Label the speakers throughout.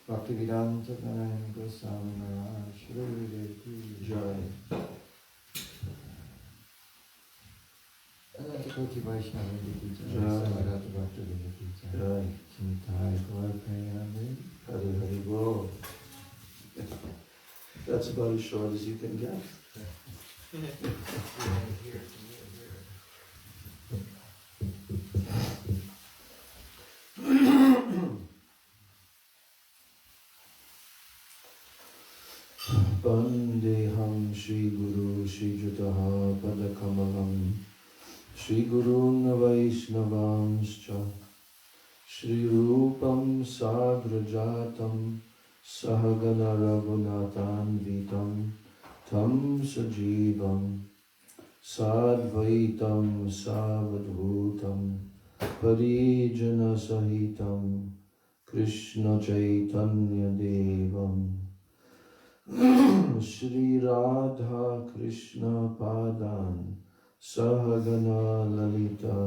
Speaker 1: Bhaktivedanta Swami Maharaj, Gurudev ki jai. Ananta Koti Vaishnava ki jai. Samarata Bhaktivedanta ki jai. Chintai Gaur Prayami.
Speaker 2: Hari Hari Bol. That's about as short as you can get. Vandeham Shri Guru Shri Jutaha Padakamalam Shri Gurun Vaishnavanscha Shri Rupam Sagrajatam Sahagana Raghunathan Vitam Tam Sajivam Sadvaitam Savadhutam Parijana Sahitam Krishna Chaitanya Devam Shri Radha Krishna Padan Sahagana Lalita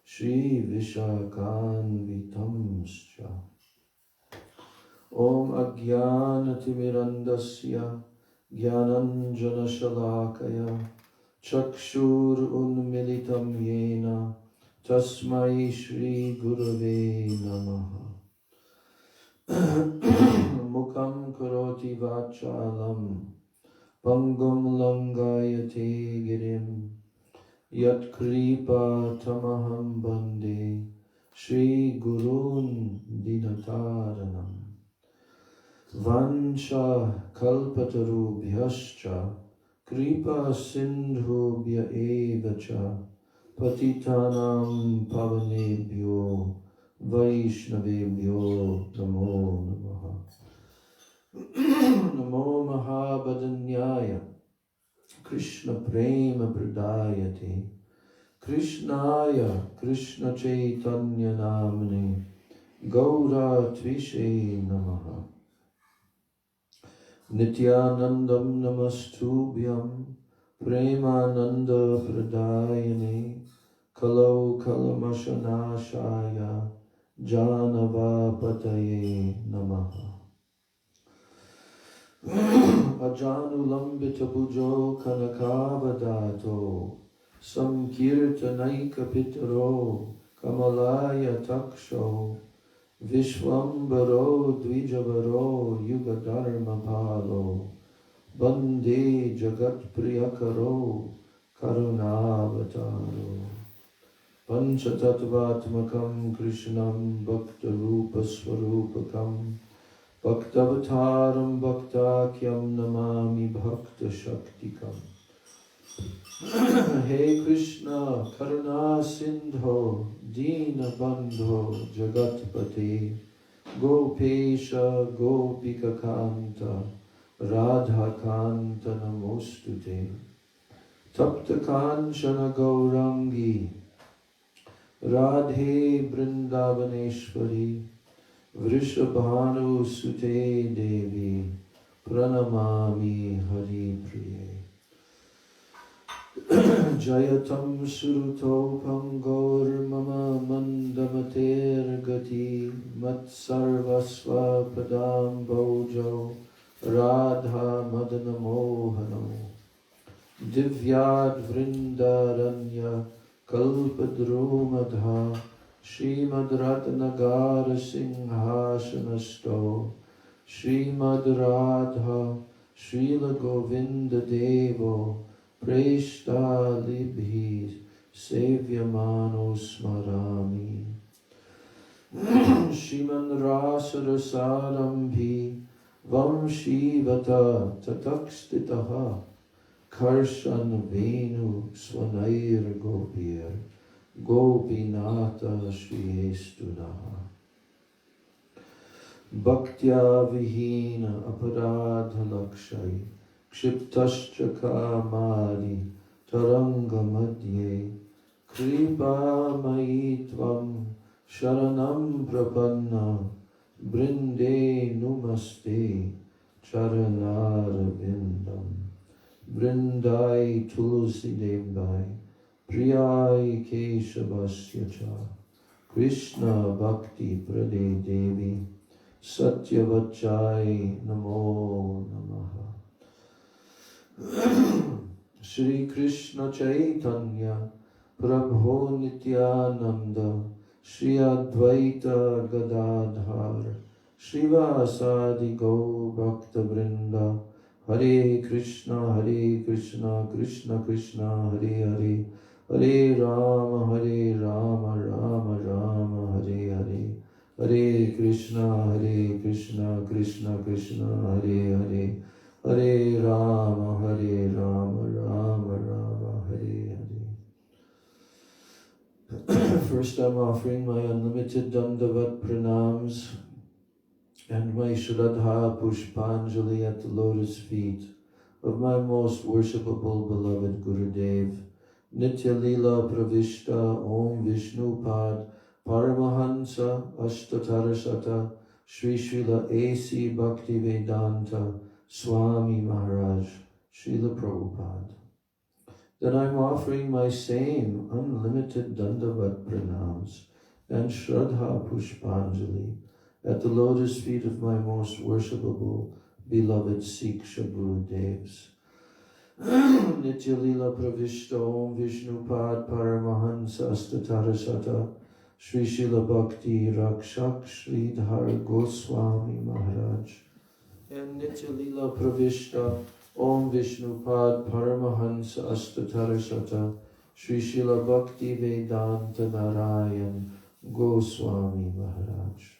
Speaker 2: Shri Vishakan Vitamscha Om Ajnanatimirandasya Jnananjana Shalakaya Chakshur Unmilitam Yena Tasmai Shri Gurave Namaha Mukam Karoti Vachalam Pangum Langayate Girim Yat Kripa Tamaham Bande Shri Gurun Dinataranam Vancha Kalpatarubhyascha Kripa Sindhubhya Evacha Patitanam Pavanebhyo Vaishnavebhyo Namo Namaha Namo Mahabhadanyaya Krishna Prema Pradayate Krishnaya Krishna Chaitanya Namane Gaura Tvishe Namaha Nityanandam Namastubhyam Premananda Pradayane Kalau Kalamashanashaya Janava Pataye Namaha Ajanulambita Pujo Kanakavadato Samkirtanaika Pitaro Kamalaya Taksho Vishwambaro Dvijavaro Yugadharma Palo Bande Jagat Priyakaro Karunavataro Panchatattvatmakam Krishnam Bhakta Rupa Swarupakam Bhaktavataram Bhaktakyam Namami Bhakta Shaktikam Hey Krishna Karuna Sindho Dina Bandho Jagatpate Gopesha Gopika Kanta Radha Kanta Namostute Tapta Kanchana Gaurangi Radhe Brindavaneshwari Vrishabhanu Sute Devi Pranamami Hari Priye Jayatam Surutopam Gaur Mama Mandamater Gati Mat Sarvasva Padam Bojo Radha Madana Mohano Divyad Vrindaranya Kalpadrumadha Srimad Ratnagara Singhashanasto Srimad Radha Srila Govinda Devo Preshta Libhi Sevyamano Smarami Shriman Rasarasarambi Vamshivata Tatakstitaha Karshan Venu Swanair Gopir Gopinata Shriyestunaha Bhaktya Vihina Aparadha Lakshay Kshiptascha Kamari Taranga Madhye Kripa Maitvam Sharanam Prapanna Brinde Numaste Charanarvindam Vrindai Tulsi Devai Priyai Keshavasya Cha Krishna Bhakti Prade Devi Satyavachai Namo Namaha. Shri Krishna Chaitanya Prabhu Nityananda Shri Advaita Gadadhar Srivasadi Go Bhakta Vrinda Hare Krishna Krishna Krishna Hare Hare Hare Rama Rama Rama Hare Hare Hare Krishna Krishna Krishna Hare Hare Hare Rama Rama Rama Hare Hare. First, I'm offering my unlimited Dandavat pranams and my Shraddha Pushpanjali at the lotus feet of my most worshipable beloved Gurudev, Nitya Lila Pravishta Om Vishnupad Paramahansa Ashtatarasata Sri Srila A.C. Bhaktivedanta Swami Maharaj, Srila Prabhupada. Then I'm offering my same unlimited Dandavat pranams and Shraddha Pushpanjali at the lotus feet of my most worshipable, beloved Siksha Gurudevs. Nitya Lila Pravishta Om Vishnupad Paramahansa Astatarasata Sri Srila Bhakti Rakshak Sridhar Goswami Maharaj. And Nitya Lila Pravishta Om Vishnupad Paramahansa Astatarasata Sri Srila Bhakti Vedanta Narayan Goswami Maharaj.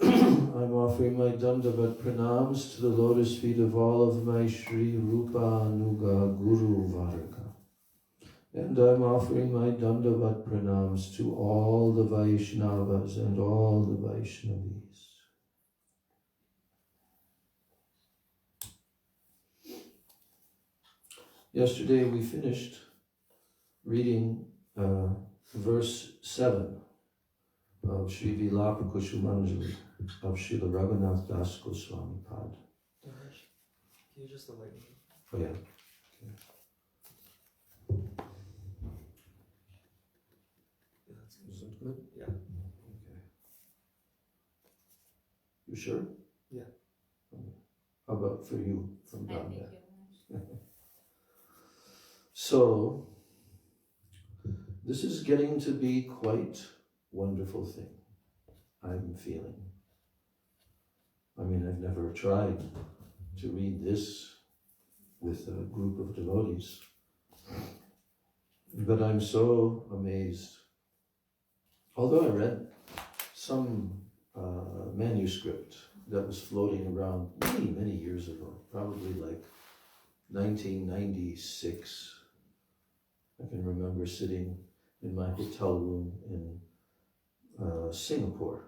Speaker 2: I'm offering my Dandavat pranams to the lotus feet of all of my Sri Rupa Anuga Guru Varga. And I'm offering my Dandavat pranams to all the Vaishnavas and all the Vaishnavis. Yesterday we finished reading verse 7 of Sri Vilapa-kusumanjali of Srila Raghunath Das Goswami Pad.
Speaker 3: Can you just enlighten me?
Speaker 2: Oh yeah. Okay.
Speaker 3: Yeah, that's good.
Speaker 2: Is that good?
Speaker 3: Yeah.
Speaker 2: Okay. You sure?
Speaker 3: Yeah.
Speaker 2: How about for you from down
Speaker 4: Thank
Speaker 2: there?
Speaker 4: you.
Speaker 2: So, this is getting to be quite wonderful thing, I'm feeling. I mean, I've never tried to read this with a group of devotees, but I'm so amazed. Although I read some manuscript that was floating around many years ago, probably like 1996. I can remember sitting in my hotel room in Singapore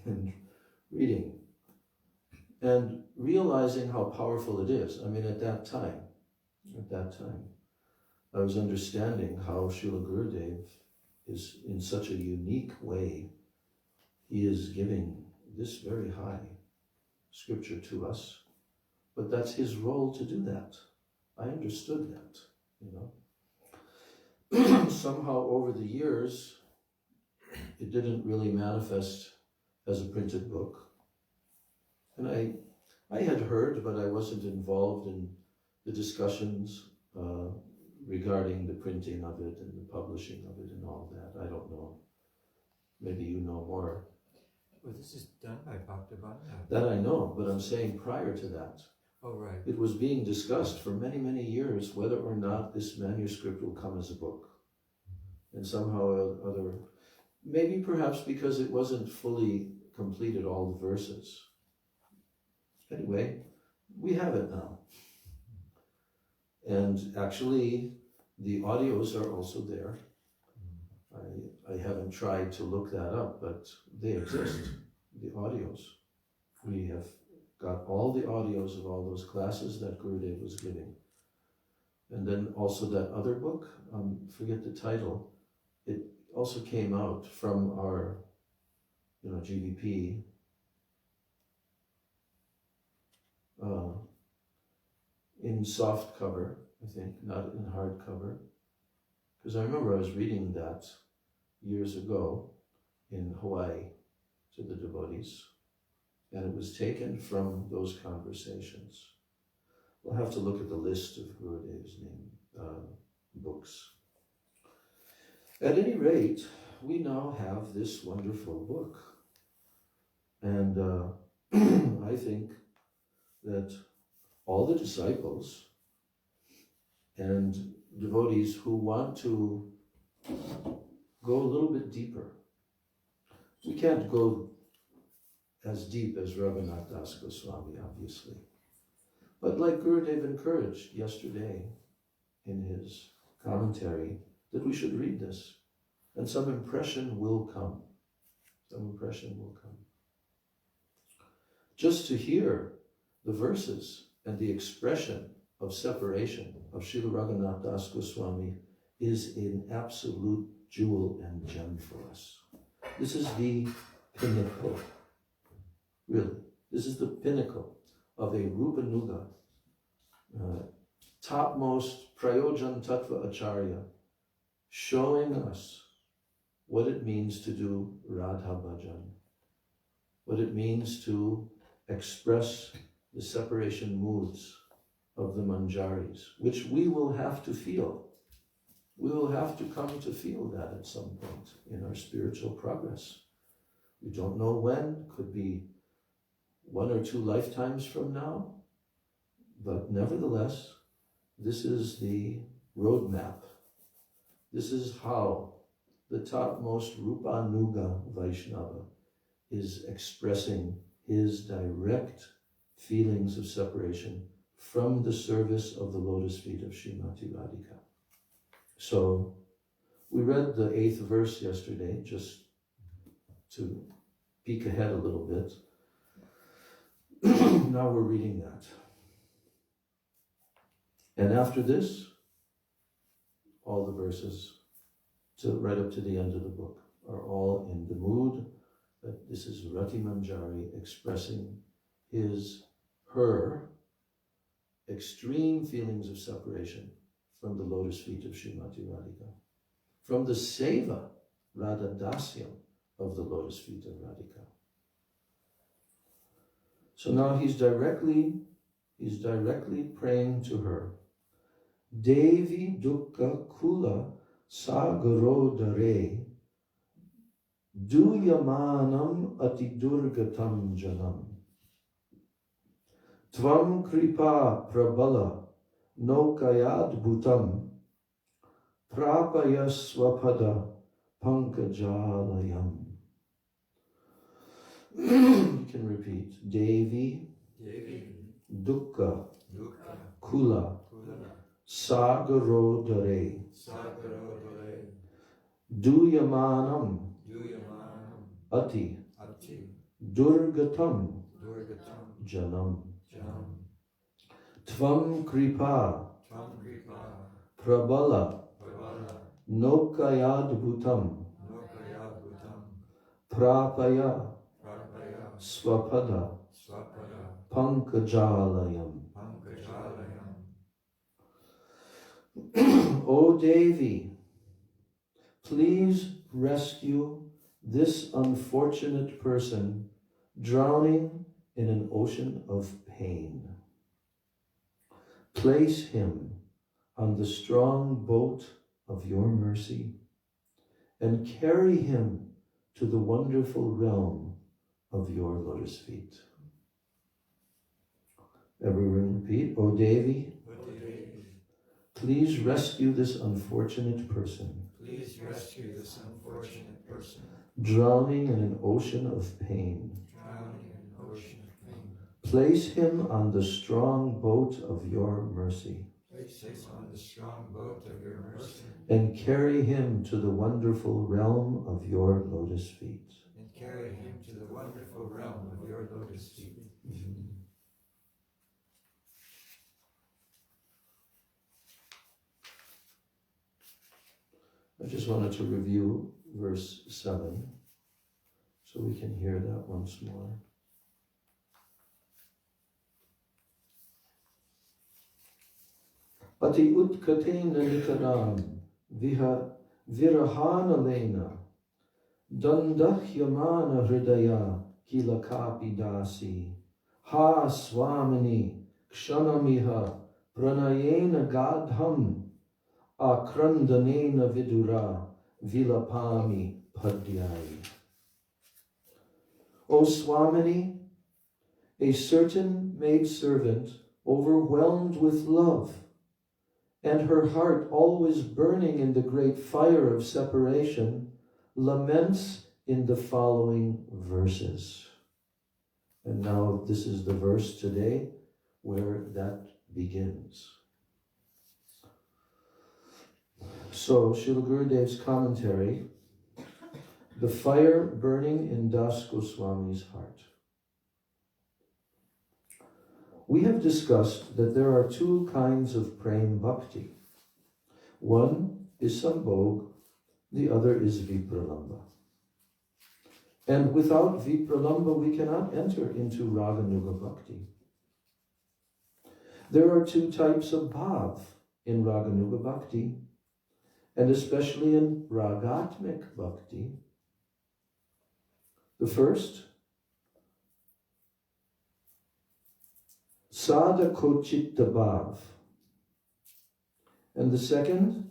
Speaker 2: and reading and realizing how powerful it is. I mean, at that time, I was understanding how Srila Gurudev is in such a unique way. He is giving this very high scripture to us, but that's his role to do that. I understood that, you know. Somehow over the years, it didn't really manifest as a printed book. And I had heard, but I wasn't involved in the discussions regarding the printing of it and the publishing of it and all that. I don't know. Maybe you know more.
Speaker 1: Well, this is done by Bhaktivinoda.
Speaker 2: That I know, but I'm saying prior to that.
Speaker 1: Oh, right.
Speaker 2: It was being discussed for many years whether or not this manuscript will come as a book. And somehow or other, maybe perhaps because it wasn't fully completed, all the verses. Anyway, we have it now. And actually, the audios are also there. I haven't tried to look that up, but they exist, the audios. We have got all the audios of all those classes that Gurudev was giving. And then also that other book, forget the title, it also came out from our, GVP, in soft cover, I think, not in hard cover. Because I remember I was reading that years ago in Hawaii to the devotees, and it was taken from those conversations. We'll have to look at the list of Gurudev's books. At any rate, we now have this wonderful book. And I think that all the disciples and devotees who want to go a little bit deeper, we can't go as deep as Raghunath Das Goswami, obviously. But like Gurudev encouraged yesterday in his commentary, that we should read this, and some impression will come. Some impression will come. Just to hear the verses and the expression of separation of Srila Raghunath Das Goswami is an absolute jewel and gem for us. This is the pinnacle, really. This is the pinnacle of a Rupanuga, topmost Prayojan Tattva Acharya, showing us what it means to do Radha Bhajan, what it means to express the separation moods of the manjaris, which we will have to feel. We will have to come to feel that at some point in our spiritual progress. We don't know when, could be 1 or 2 lifetimes from now, but nevertheless, this is the roadmap. This is how the topmost Rupanuga Vaishnava is expressing his direct feelings of separation from the service of the lotus feet of Srimati Radhika. So, we read the 8th verse yesterday, just to peek ahead a little bit. Now we're reading that. And after this, all the verses right up to the end of the book are all in the mood that this is Rati Manjari expressing her extreme feelings of separation from the lotus feet of Srimati Radhika, from the seva, Radha Dasyam, of the lotus feet of Radhika. So now he's directly praying to her. Devi dukkha kula sagarodare duyamanam atidurgatam janam tvam kripa prabala nokayad bhutam prapaya swapada pankajalayam. You can repeat. Devi dukkha kula sagarodare duyamanam ati durgatam janam tvam kripa prabala nokayad bhutam prapaya swapada pankajalayam. O Devi, please rescue this unfortunate person drowning in an ocean of pain. Place him on the strong boat of your mercy and carry him to the wonderful realm of your lotus feet. Everyone repeat. O Devi, please rescue this unfortunate person.
Speaker 1: Please rescue this unfortunate person.
Speaker 2: Drowning in an ocean of pain.
Speaker 1: Drowning in an ocean of pain.
Speaker 2: Place him on the strong boat of your mercy.
Speaker 1: Place him on the strong boat of your mercy.
Speaker 2: And carry him to the wonderful realm of your lotus feet.
Speaker 1: And carry him to the wonderful realm of your lotus feet.
Speaker 2: I just wanted to review verse 7 so we can hear that once more. Ati utkatena nitaram virahana lena dandahyamana hridaya kilakapi dasi ha swamini kshanamiha pranayena gadham akrandanena vidura vilapami padyayi. O Swamini, a certain maidservant overwhelmed with love, and her heart always burning in the great fire of separation, laments in the following verses. And now this is the verse today where that begins. So, Srila Gurudev's commentary, the fire burning in Das Goswami's heart. We have discussed that there are two kinds of prem bhakti. One is sambhog, the other is vipralamba. And without vipralamba, we cannot enter into raganuga bhakti. There are two types of bhav in raganuga bhakti, and especially in ragatmik bhakti. The first, sadhakochitta bhav, and the second,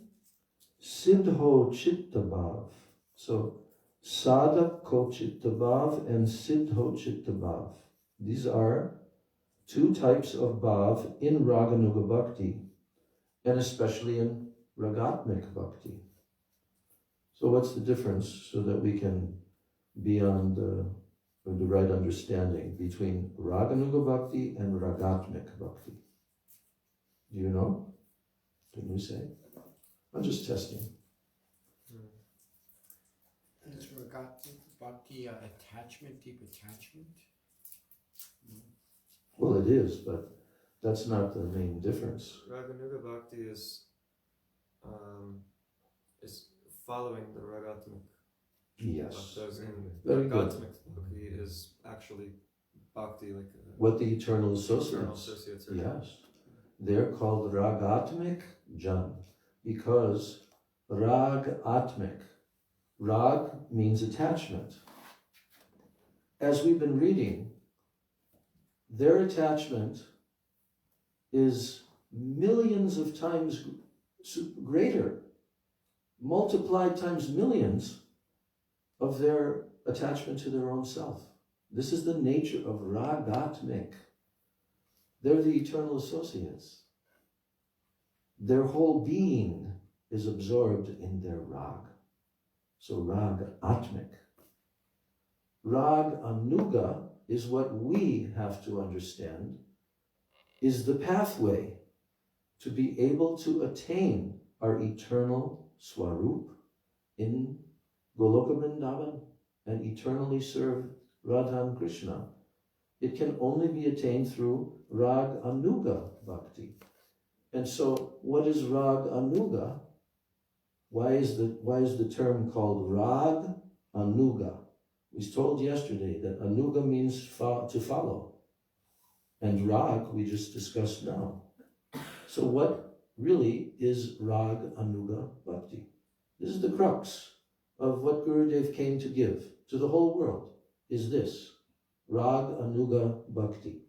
Speaker 2: siddho chitta bhav. So, sadhakochitta bhav and siddho chitta bhav. These are two types of bhav in raganuga bhakti, and especially in ragatmik bhakti. So what's the difference so that we can be on the right understanding between raganuga bhakti and ragatmik bhakti? Do you know? Can you say? I'm just testing.
Speaker 4: Is ragatmik bhakti attachment, deep attachment?
Speaker 2: Well, it is, but that's not the main difference.
Speaker 3: Raganuga Bhakti is following the Ragatmik.
Speaker 2: Yes.
Speaker 3: Those in
Speaker 2: Very good.
Speaker 3: Ragatmik Bhakti is actually Bhakti, like
Speaker 2: What the eternal associates.
Speaker 3: eternal associates are.
Speaker 2: Yes. They're called ragatmik jan because ragatmik. Rag means attachment. As we've been reading, their attachment is millions of times greater, multiplied times millions of their attachment to their own self. This is the nature of ragatmik. They're the eternal associates. Their whole being is absorbed in their rag. So ragatmik. Rag anuga is what we have to understand is the pathway to be able to attain our eternal swarup in Goloka Vrindavan and eternally serve Radha and Krishna. It can only be attained through Rag Anuga Bhakti. And so what is Rag Anuga? Why is the term called Rag Anuga? We was told yesterday that Anuga means to follow. And Rag we just discussed now. So what really is Rag Anuga Bhakti? This is the crux of what Gurudev came to give to the whole world, is this, Rag Anuga Bhakti.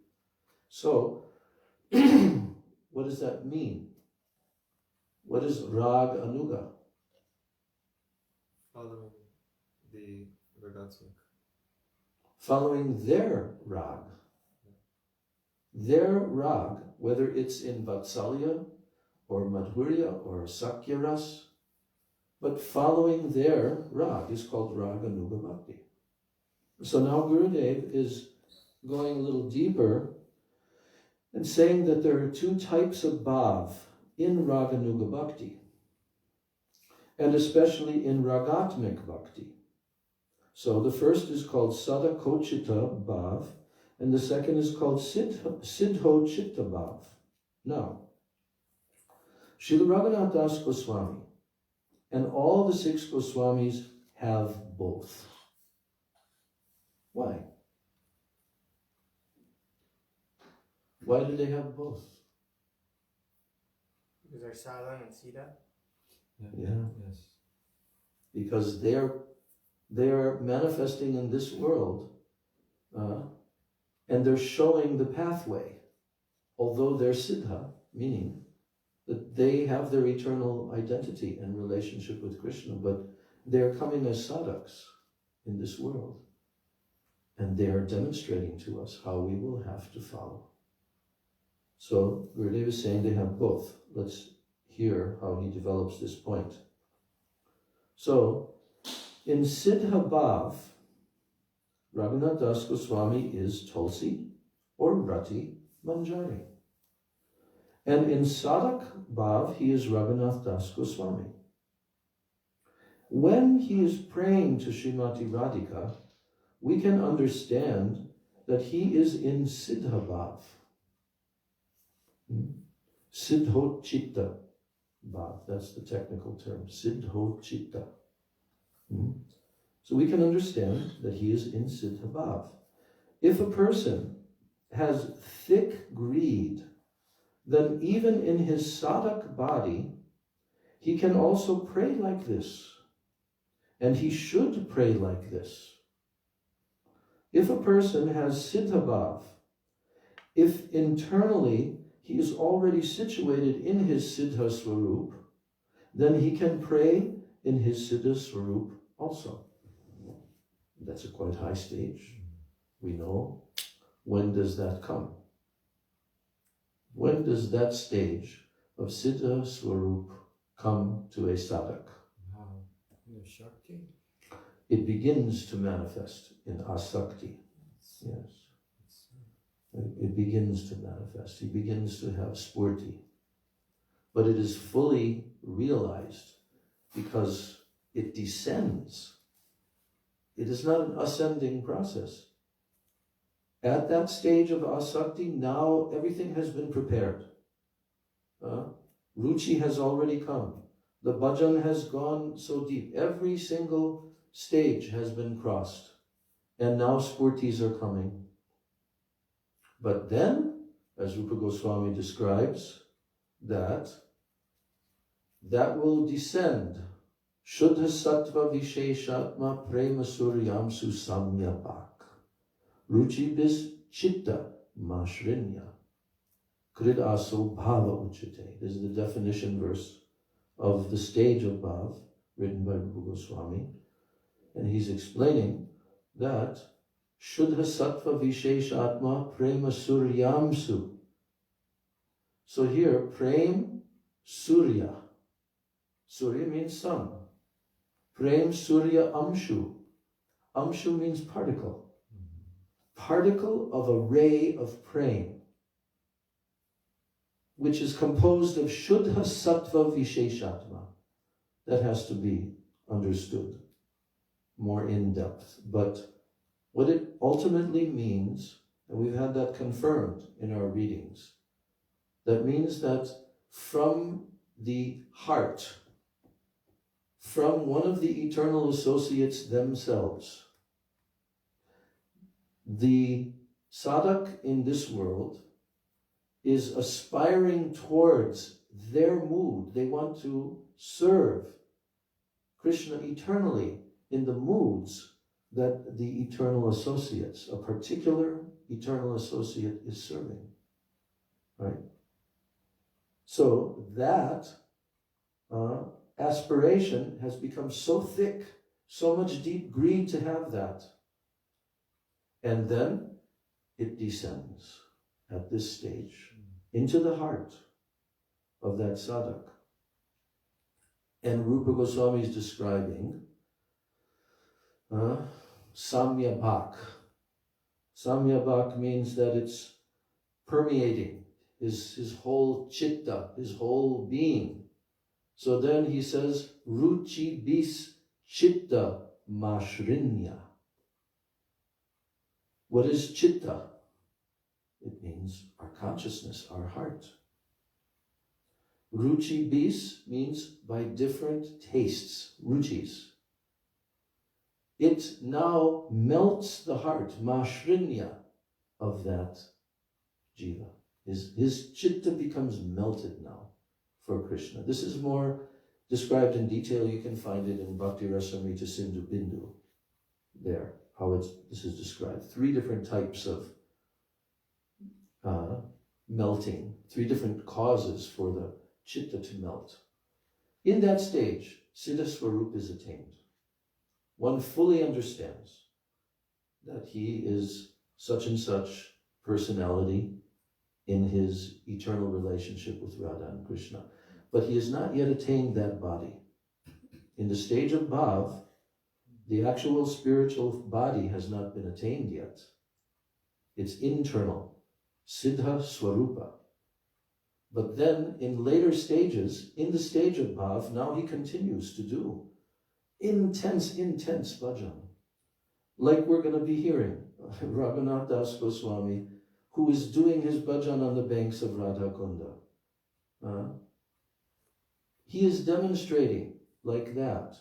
Speaker 2: So, what does that mean? What is Rag Anuga?
Speaker 3: Following the Ragatmik.
Speaker 2: Following their Rag. Their Rag, whether it's in Vatsalya or Madhurya or Sakyaras, but following their Rag is called Rag Anuga Bhakti. So now Gurudev is going a little deeper and saying that there are two types of bhav in Raganuga Bhakti, and especially in Ragatmik Bhakti. So the first is called Sadhakochita Bhav, and the second is called Siddho Chitta Bhav. Now, Srila Raghunath Das Goswami and all the 6 Goswamis have both. Why? Why do they have both?
Speaker 4: Is there Sala and Sita?
Speaker 2: Yeah.
Speaker 1: Yes.
Speaker 2: Because they're manifesting in this world, and they're showing the pathway, although they're siddha, meaning that they have their eternal identity and relationship with Krishna, but they're coming as sadhaks in this world, and they are demonstrating to us how we will have to follow. So Gurudev is saying they have both. Let's hear how he develops this point. So, in Siddha Bhav, Raghunath Das Goswami is Tulsi or Rati Manjari. And in Sadhak Bhav, he is Raghunath Das Goswami. When he is praying to Srimati Radhika, we can understand that he is in Siddha Bhav. Siddho Chitta Bhav, that's the technical term, Siddho Chitta. So we can understand that he is in Siddha Bhav. If a person has thick greed, then even in his sadhak body, he can also pray like this. And he should pray like this. If a person has Siddha Bhav, if internally he is already situated in his Siddha Swarup, then he can pray in his Siddha Swarup also. That's a quite high stage. We know. When does that come? When does that stage of Siddha Swarup come to a sadhak?
Speaker 4: In the Shakti?
Speaker 2: It begins to manifest in asakti. Yes. It begins to manifest. He begins to have spurti. But it is fully realized because it descends. It is not an ascending process. At that stage of asakti, now everything has been prepared. Ruchi has already come. The bhajan has gone so deep. Every single stage has been crossed. And now spurtis are coming. But then, as Rupa Goswami describes, that will descend. Shuddha sattva visheshatma prema suryamsu samyapak. Ruchi bis chitta mashrinya. Krid aso bhava uchate. This is the definition verse of the stage of Bhav, written by Rupa Goswami. And he's explaining that Shuddha sattva visheshatma prema suryamsu. So here, prem surya. Surya means sun. Prem surya amshu. Amshu means particle. Particle of a ray of prem, which is composed of Shuddha sattva visheshatma. That has to be understood more in depth. But what it ultimately means, and we've had that confirmed in our readings, that means that from the heart, from one of the eternal associates themselves, the sadhak in this world is aspiring towards their mood. They want to serve Krishna eternally in the moods that the eternal associates, a particular eternal associate, is serving. Right? So that aspiration has become so thick, so much deep greed to have that. And then it descends at this stage into the heart of that sadhak. And Rupa Goswami is describing samya bhak. Samya bhak means that it's permeating his whole chitta, his whole being. So then he says, ruchi bis chitta mashrinya. What is chitta? It means our consciousness, our heart. Ruchi bis means by different tastes, ruchis. It now melts the heart, mashrinya, of that jiva. His chitta becomes melted now for Krishna. This is more described in detail. You can find it in Bhakti Rasamrita Sindhu Bindu. There, this is described. 3 different types of melting, 3 different causes for the chitta to melt. In that stage, Siddha Swarup is attained. One fully understands that he is such and such personality in his eternal relationship with Radha and Krishna. But he has not yet attained that body. In the stage of Bhav, the actual spiritual body has not been attained yet. It's internal, Siddha Swarupa. But then in later stages, in the stage of Bhav, now he continues to do intense bhajan. Like we're going to be hearing, Raghunath Das Goswami, who is doing his bhajan on the banks of Radha Kunda. He is demonstrating like that,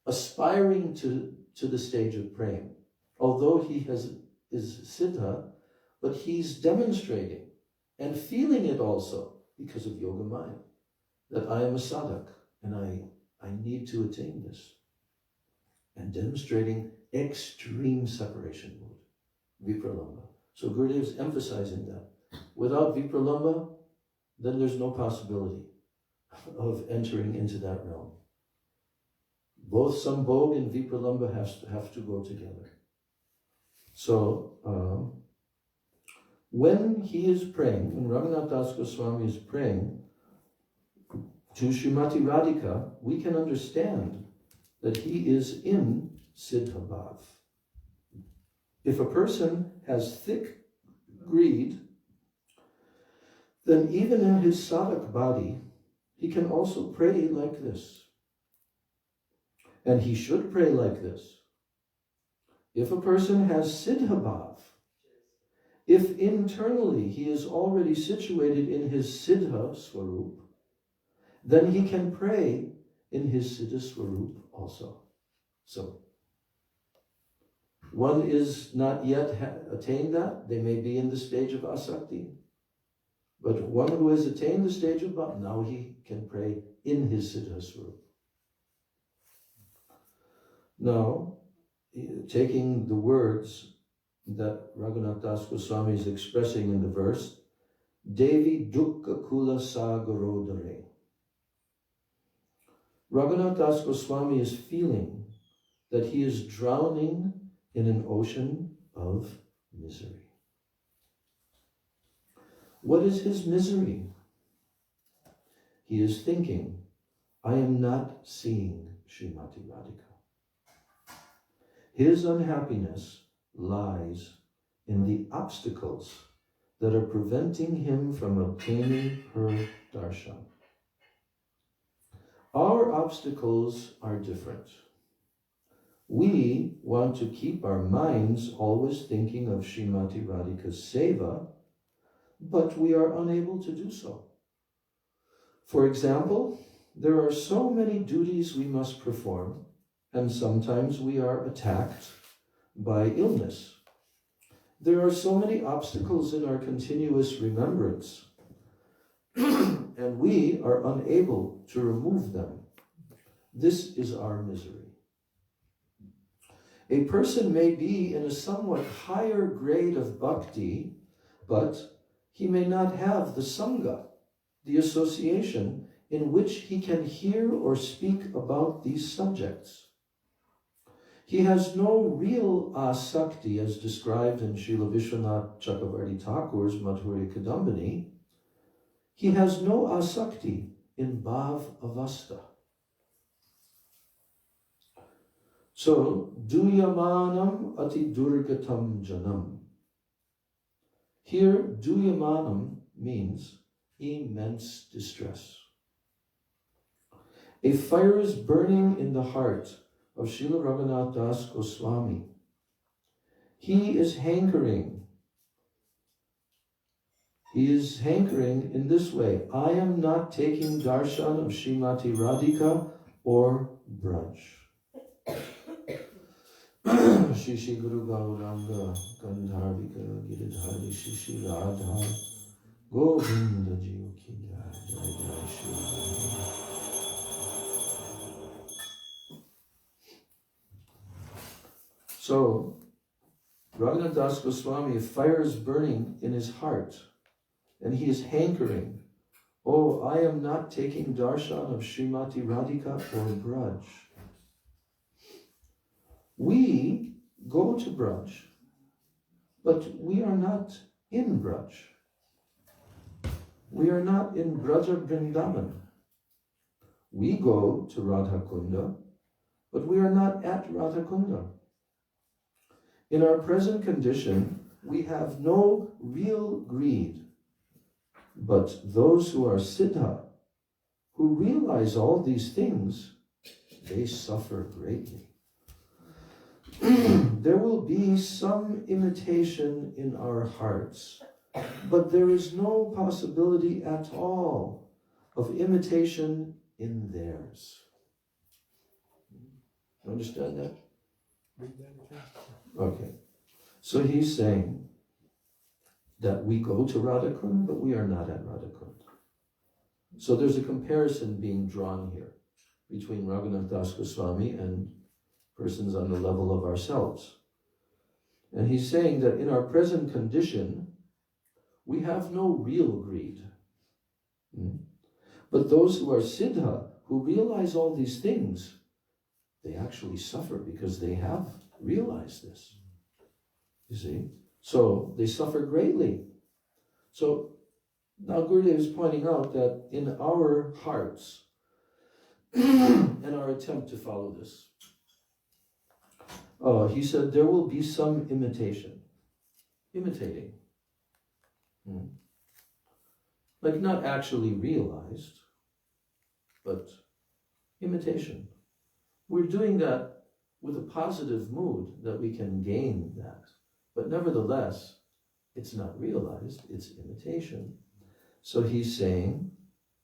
Speaker 2: aspiring to the stage of prema. Although he is Siddha, but he's demonstrating and feeling it also because of Yoga Maya, that I am a sadhak and I need to attain this. And demonstrating extreme separation mode, Vipralamba. So Gurudev is emphasizing that. Without Vipralamba, then there's no possibility of entering into that realm. Both Sambhog and Vipralamba have to go together. So, when he is praying, when Raghunath Das Goswami is praying to Srimati Radhika, we can understand that he is in Siddha Bhav. If a person has thick greed, then even in his sadhak body, he can also pray like this. And he should pray like this. If a person has Siddha Bhav, if internally he is already situated in his Siddha Swarup, then he can pray in his Siddha Swarup also. So, one is not yet attained that. They may be in the stage of asakti. But one who has attained the stage of bhav, now he can pray in his Siddha Swarup. Now, taking the words that Raghunath Das Goswami is expressing in the verse, Devi Dukkha Kula Sagarodare. Raghunath Das Goswami is feeling that he is drowning in an ocean of misery. What is his misery? He is thinking, I am not seeing Srimati Radhika. His unhappiness lies in the obstacles that are preventing him from obtaining her darshan. Our obstacles are different. We want to keep our minds always thinking of Srimati Radhika's seva, but we are unable to do so. For example, there are so many duties we must perform, and sometimes we are attacked by illness. There are so many obstacles in our continuous remembrance, and we are unable to remove them. This is our misery. A person may be in a somewhat higher grade of bhakti, but he may not have the sangha, the association in which he can hear or speak about these subjects. He has no real asakti as described in Srila Vishwanath Chakravarti Thakur's Madhurya Kadambini. He has no asakti in bhav avastha. So, duyamanam ati durgatam janam. Here, duyamanam means immense distress. A fire is burning in the heart of Srila Raghunath Das Goswami. He is hankering. He is hankering in this way. I am not taking darshan of Srimati Radhika or Braj. Shri Guru Gauranga Gandharvika Giridhari Shri Radha Govinda Jiva Ki Jai, Jai Jai Srila. So, Raghunath Das Goswami, a fire is burning in his heart, and he is hankering, oh, I am not taking darshan of Srimati Radhika or Braj. We go to Braj, but we are not in Braj. We are not in Braja Vrindavan. We go to Radha Kunda, but we are not at Radha Kunda. In our present condition, we have no real greed, but those who are siddha, who realize all these things, they suffer greatly. There will be some imitation in our hearts, but there is no possibility at all of imitation in theirs. You understand that? Okay. So he's saying that we go to Radhakund, but we are not at Radhakund. So there's a comparison being drawn here between Raghunath Das Goswami and persons on the level of ourselves. And he's saying that in our present condition, we have no real greed. But those who are siddha, who realize all these things, they actually suffer because they have realized this. You see? So they suffer greatly. So now Gurudev is pointing out that in our hearts, and our attempt to follow this, he said there will be some imitation. Imitating. Like not actually realized, but imitation. We're doing that with a positive mood that we can gain that. But nevertheless, it's not realized, it's imitation. So he's saying,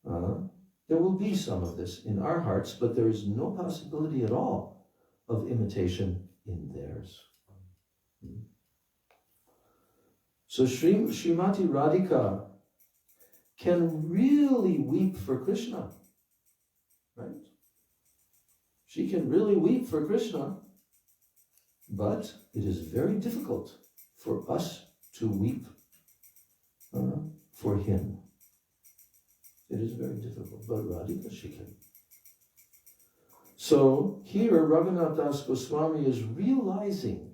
Speaker 2: there will be some of this in our hearts, but there is no possibility at all of imitation in theirs. So Srimati Radhika can really weep for Krishna, right? She can really weep for Krishna, but it is very difficult for us to weep for him. It is very difficult, but Radhika, she can. So here Raghunath Das Goswami is realizing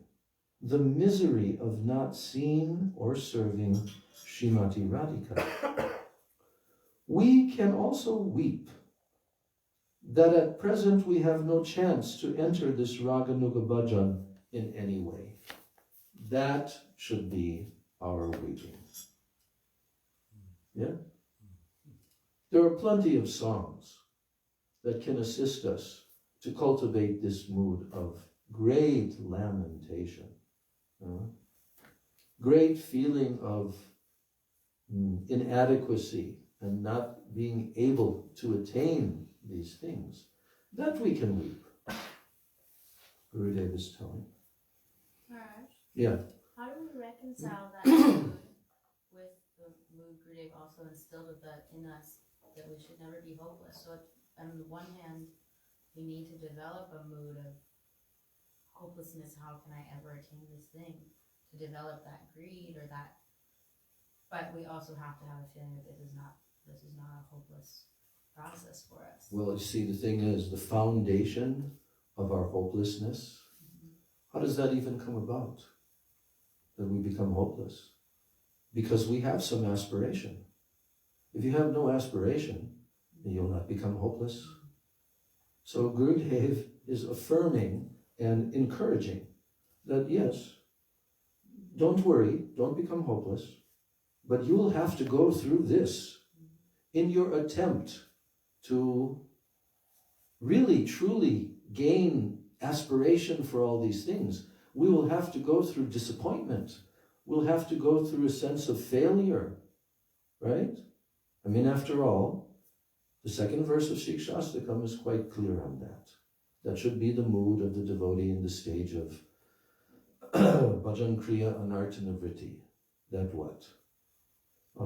Speaker 2: the misery of not seeing or serving Srimati Radhika. We can also weep that at present we have no chance to enter this Raganuga Bhajan in any way. That should be our weeping. Yeah? There are plenty of songs that can assist us to cultivate this mood of great lamentation, great feeling of inadequacy and not being able to attain these things. That we can weep. Gurudev is telling.
Speaker 5: Maharaj?
Speaker 2: Yeah.
Speaker 5: How do we reconcile that mood with the mood Gurudev also instilled in us that we should never be hopeless? So on the one hand, we need to develop a mood of hopelessness. How can I ever attain this thing? To develop that greed or that, but we also have to have a feeling that this is not a hopeless process for us.
Speaker 2: Well, you see, the thing is, the foundation of our hopelessness, how does that even come about? That we become hopeless? Because we have some aspiration. If you have no aspiration, then you'll not become hopeless. So Gurudev is affirming and encouraging that yes, don't worry, don't become hopeless, but you will have to go through this in your attempt to really, truly gain aspiration for all these things. We will have to go through disappointment. We'll have to go through a sense of failure, right? I mean, after all, the second verse of Shikshastakam is quite clear on that. That should be the mood of the devotee in the stage of Bhajan Kriya Anartana Vritti. That what?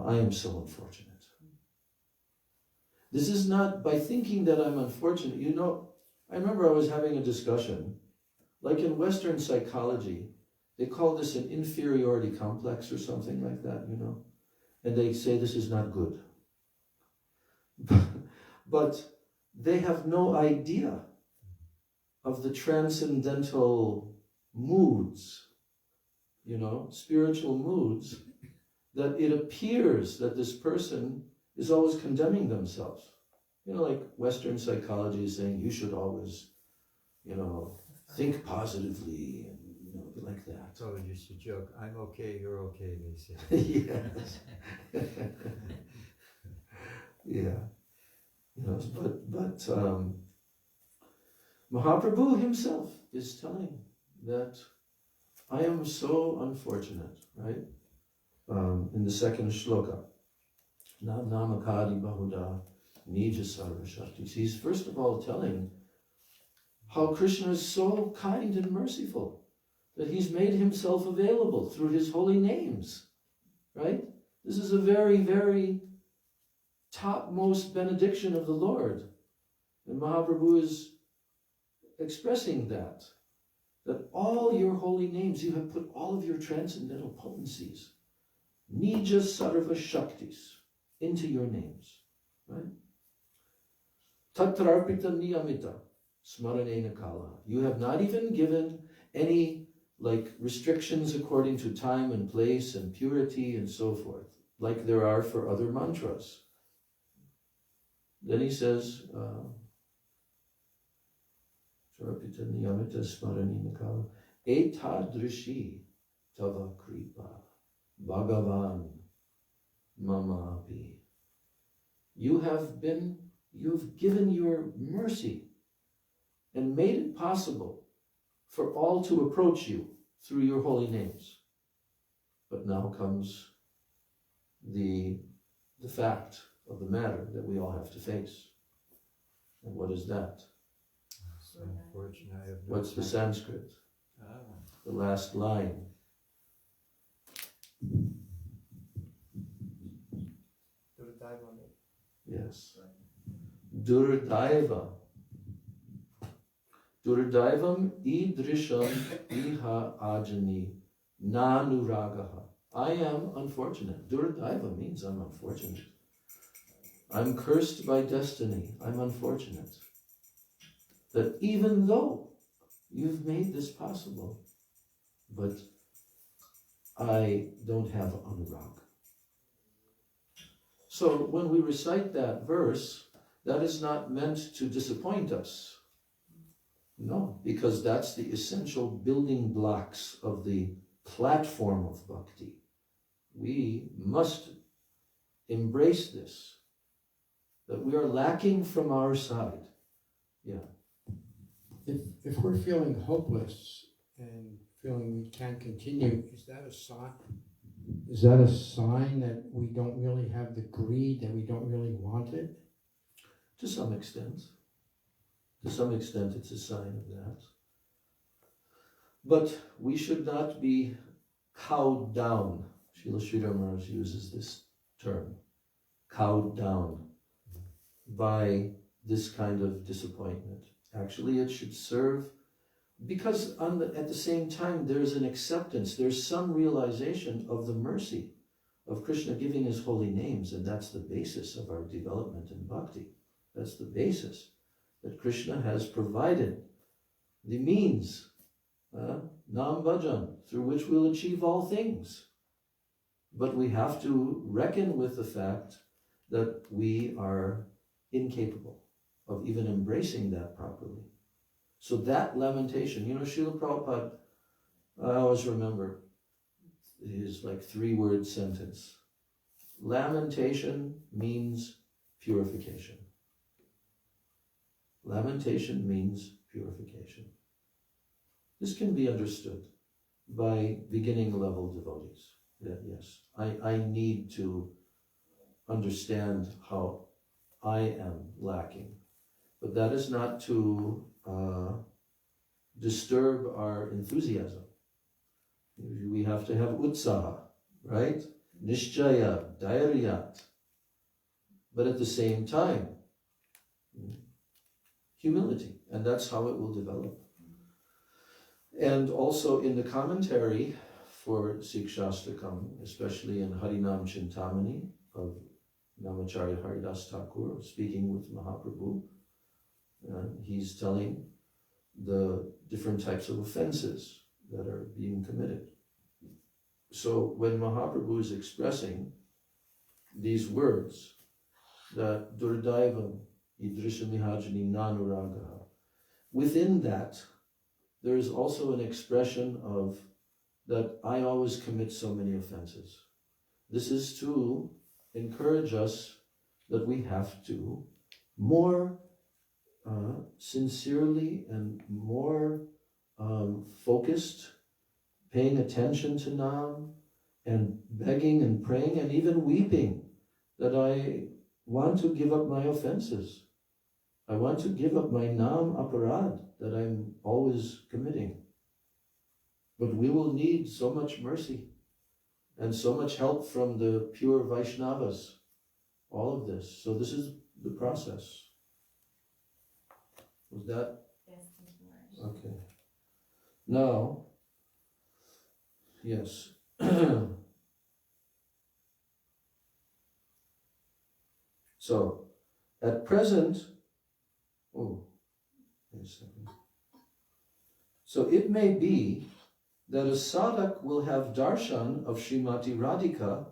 Speaker 2: I am so unfortunate. This is not by thinking that I'm unfortunate. You know, I remember I was having a discussion, like in Western psychology, they call this an inferiority complex or something like that, you know, and they say this is not good. But they have no idea of the transcendental moods, you know, spiritual moods, that it appears that this person is always condemning themselves. You know, like Western psychology is saying you should always, you know, think positively and, you know, like that.
Speaker 1: So we used to joke, I'm okay, you're okay, they say.
Speaker 2: Yes. Yeah. You know, but Mahaprabhu himself is telling that I am so unfortunate, right? In the second shloka, Namakadi Bahuda Nija Sarva Shaktis. He's first of all telling how Krishna is so kind and merciful that he's made himself available through his holy names, right? This is a very, very topmost benediction of the Lord. And Mahaprabhu is expressing that all your holy names, you have put all of your transcendental potencies, Nija Sarva Shaktis, into your names, right? Tatrarpita niyamita smaranena kala. You have not even given any like restrictions according to time and place and purity and so forth, like there are for other mantras. Then he says, Tatrarpita niyamita smaranena kala etadrishi tava kripa Bhagavan mamapi. You've given your mercy and made it possible for all to approach you through your holy names. But now comes the fact of the matter that we all have to face. And what is that?
Speaker 1: So unfortunate, I have no
Speaker 2: What's the
Speaker 1: time.
Speaker 2: Sanskrit? The last line. Yes. Durdaiva. Durdaivam idrisham iha ajani nanuragaha. I am unfortunate. Durdaiva means I'm unfortunate. I'm cursed by destiny. I'm unfortunate. That even though you've made this possible, but I don't have anurag. So when we recite that verse, that is not meant to disappoint us. No, because that's the essential building blocks of the platform of bhakti. We must embrace this, that we are lacking from our side. Yeah.
Speaker 6: If we're feeling hopeless and feeling we can't continue, is that a sign? Is that a sign that we don't really have the greed, that we don't really want it?
Speaker 2: To some extent. To some extent, it's a sign of that. But we should not be cowed down. Srila Sridhar Maharaj uses this term, cowed down by this kind of disappointment. Actually, it should serve, because at the same time, there's an acceptance, there's some realization of the mercy of Krishna giving his holy names, and that's the basis of our development in bhakti. That's the basis, that Krishna has provided the means, Nam Bhajan, through which we'll achieve all things. But we have to reckon with the fact that we are incapable of even embracing that properly. So that lamentation, you know, Srila Prabhupada, I always remember his like 3-word sentence. Lamentation means purification. Lamentation means purification. This can be understood by beginning level devotees. That yes, I need to understand how I am lacking. But that is not to disturb our enthusiasm. We have to have utsaha, right? nishchaya, dhairyat. But at the same time, humility. And that's how it will develop. And also in the commentary for Sikshastakam, especially in Harinam Chintamani of Namacharya Haridas Thakur, speaking with Mahaprabhu, he's telling the different types of offenses that are being committed. So when Mahaprabhu is expressing these words, that Durdaivam Idrisha Mihajani Nanuragaha, within that there is also an expression of that I always commit so many offenses. This is to encourage us that we have to more sincerely and more focused, paying attention to Nam and begging and praying and even weeping that I want to give up my offenses. I want to give up my Nam aparad that I'm always committing. But we will need so much mercy and so much help from the pure Vaishnavas, all of this. So this is the process. Was that?
Speaker 5: Yes, thank you, Maharaj.
Speaker 2: Okay. Now, yes. So, at present, wait a second. So it may be that a sadhak will have darshan of Srimati Radhika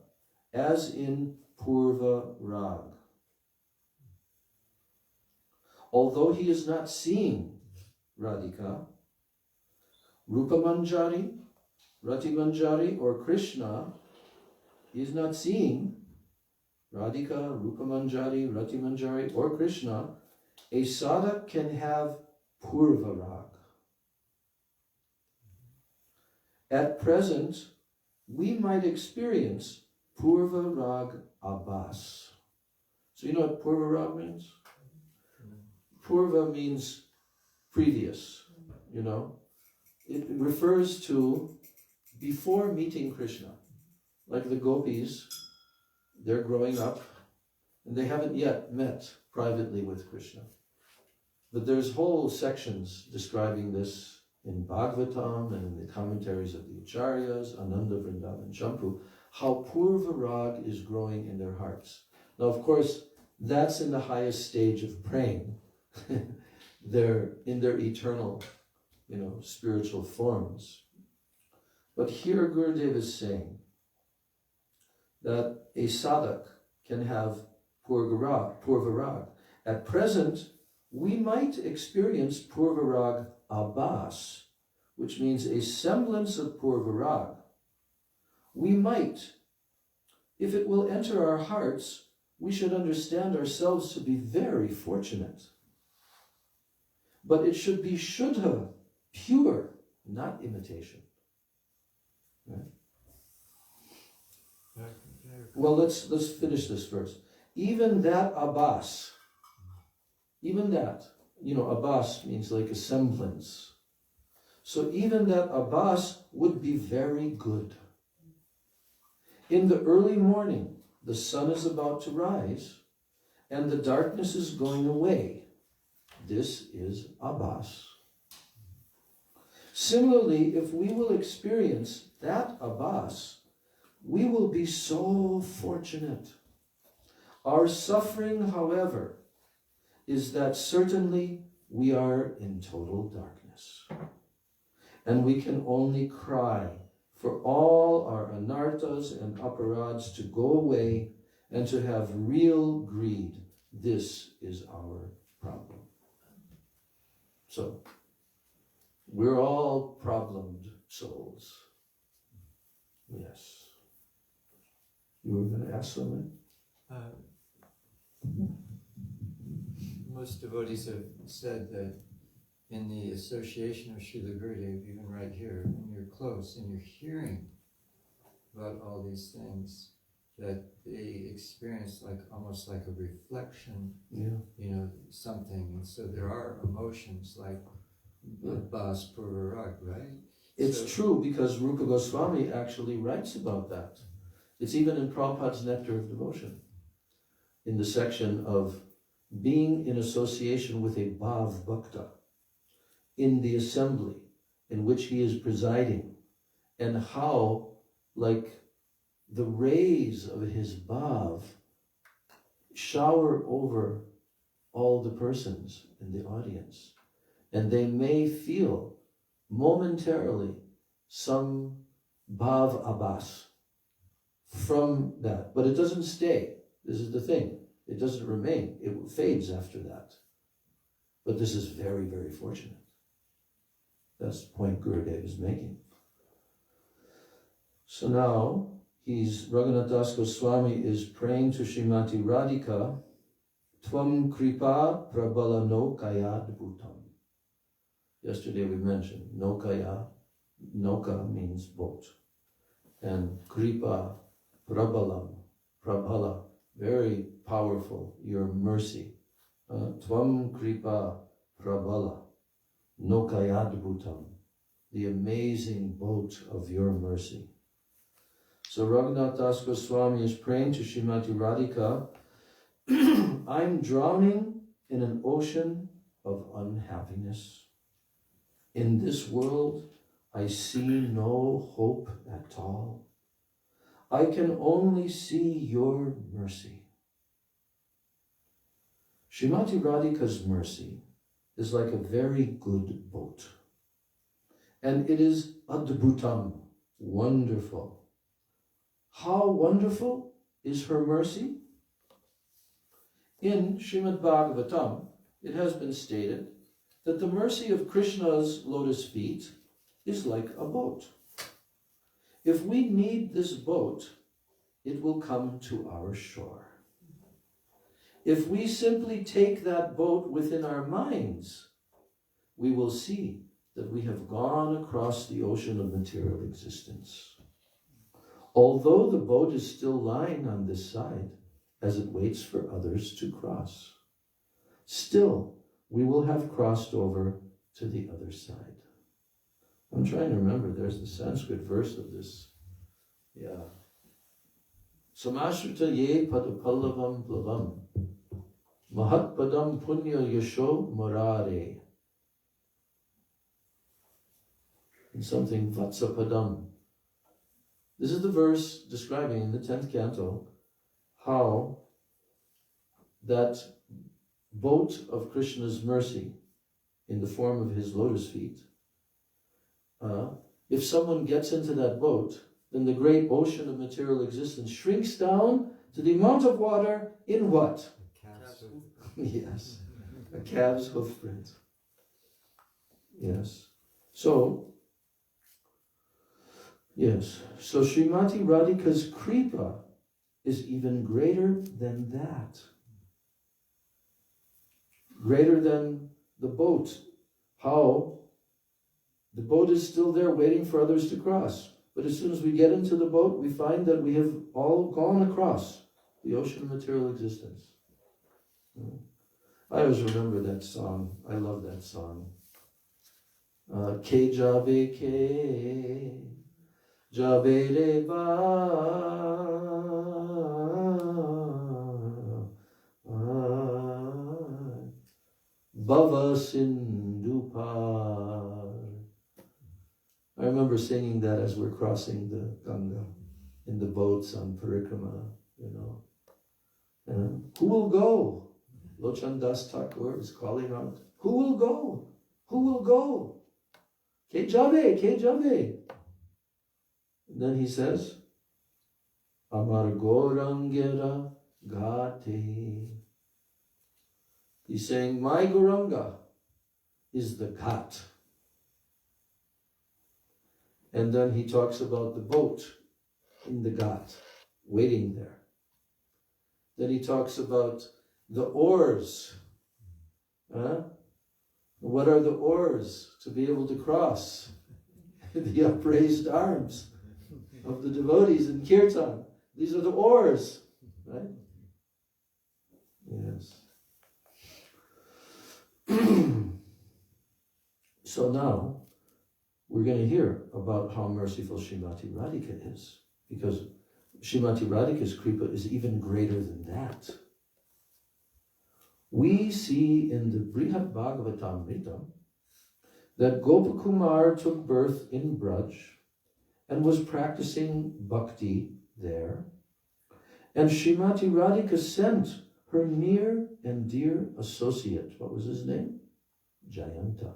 Speaker 2: as in Purva Rag. Although he is not seeing Radhika, Rupa Manjari, Rati Manjari, or Krishna, he is not seeing Radhika, Rupa Manjari, Rati Manjari, or Krishna. A sadhak can have Purva Rag. At present, we might experience Purva Rag Abbas. So you know what Purva Rag means? Purva means previous, you know. It refers to before meeting Krishna. Like the gopis, they're growing up and they haven't yet met privately with Krishna. But there's whole sections describing this in Bhagavatam and in the commentaries of the Acharyas, Ananda Vrindavan Champu, how Purva Rag is growing in their hearts. Now, of course, that's in the highest stage of praying. They're in their eternal, spiritual forms. But here Gurudev is saying that a sadhak can have Purva Rag. At present, we might experience Purva Rag Abbas, which means a semblance of Purva Rag. We might, if it will enter our hearts, we should understand ourselves to be very fortunate. But it should be Shuddha, pure, not imitation. Right? Well, let's finish this first. Even that Abbas, even that, Abbas means like a semblance. So even that Abbas would be very good. In the early morning, the sun is about to rise, and the darkness is going away. This is Abbas. Similarly, if we will experience that Abbas, we will be so fortunate. Our suffering, however, is that certainly we are in total darkness. And we can only cry for all our anarthas and aparads to go away and to have real greed. This is our problem. So, we're all problemed souls. Yes. You were going to ask something?
Speaker 1: Most devotees have said that in the association of Srila Gurudev, even right here, when you're close and you're hearing about all these things, that they experience almost like a reflection, something. And so there are emotions like Abbas Purva Rag, right?
Speaker 2: It's true, because Rupa Goswami actually writes about that It's even in Prabhupada's Nectar of Devotion, in the section of being in association with a Bhav Bhakta in the assembly in which he is presiding, and how, like, the rays of his Bhav shower over all the persons in the audience, and they may feel momentarily some Bhav Abbas from that, but it doesn't stay. This is the thing. It doesn't remain. It fades after that. But this is very, very fortunate. That's the point Gurudev is making. So now, Raghunath Das Goswami is praying to Srimati Radhika, Tvam Kripa Prabala No Kaya Dbhutam. Yesterday we mentioned Nokaya. Noka means boat. And Kripa Prabalam, Prabhala, very powerful, your mercy. Tvam Kripa Prabala, Nokayadbhutam, the amazing boat of your mercy. So Raghunath Das Goswami is praying to Srimati Radhika, I'm drowning in an ocean of unhappiness. In this world, I see no hope at all. I can only see your mercy. Srimati Radhika's mercy is like a very good boat. And it is adbhutam, wonderful. How wonderful is her mercy? In Srimad Bhagavatam, it has been stated that the mercy of Krishna's lotus feet is like a boat. If we need this boat, it will come to our shore. If we simply take that boat within our minds, we will see that we have gone across the ocean of material existence. Although the boat is still lying on this side, as it waits for others to cross, still we will have crossed over to the other side. I'm trying to remember, there's the Sanskrit verse of this. Yeah. Samashrita ye padapallavam plavam mahatpadam punya yasho morare. And something vatsapadam. This is the verse describing in the 10th canto how that boat of Krishna's mercy in the form of his lotus feet, if someone gets into that boat, then the great ocean of material existence shrinks down to the amount of water in what? Yes, a calf's hoof print. Yes. So Srimati Radhika's kripa is even greater than that. Greater than the boat. How? The boat is still there waiting for others to cross. But as soon as we get into the boat, we find that we have all gone across the ocean of material existence. I always remember that song. I love that song. Ke jabe ke jabe re ba Bhava Sindhu Par. I remember singing that as we're crossing the Ganga in the boats on Parikrama, And who will go? Lochan Das Thakur is calling out, who will go? Who will go? Ke jabe, ke jabe. And then he says, Amar Gorangera Gate. He's saying, my Gauranga is the ghat. And then he talks about the boat in the ghat, waiting there. Then he talks about the oars. What are the oars to be able to cross? The upraised arms of the devotees in Kirtan. These are the oars, right? Yes. So now, we're going to hear about how merciful Srimati Radhika is, because Srimati Radhika's kripa is even greater than that. We see in the Brihad Bhagavatamrita that Gopakumar took birth in Braj and was practicing bhakti there. And Srimati Radhika sent her near and dear associate. What was his name? Jayanta.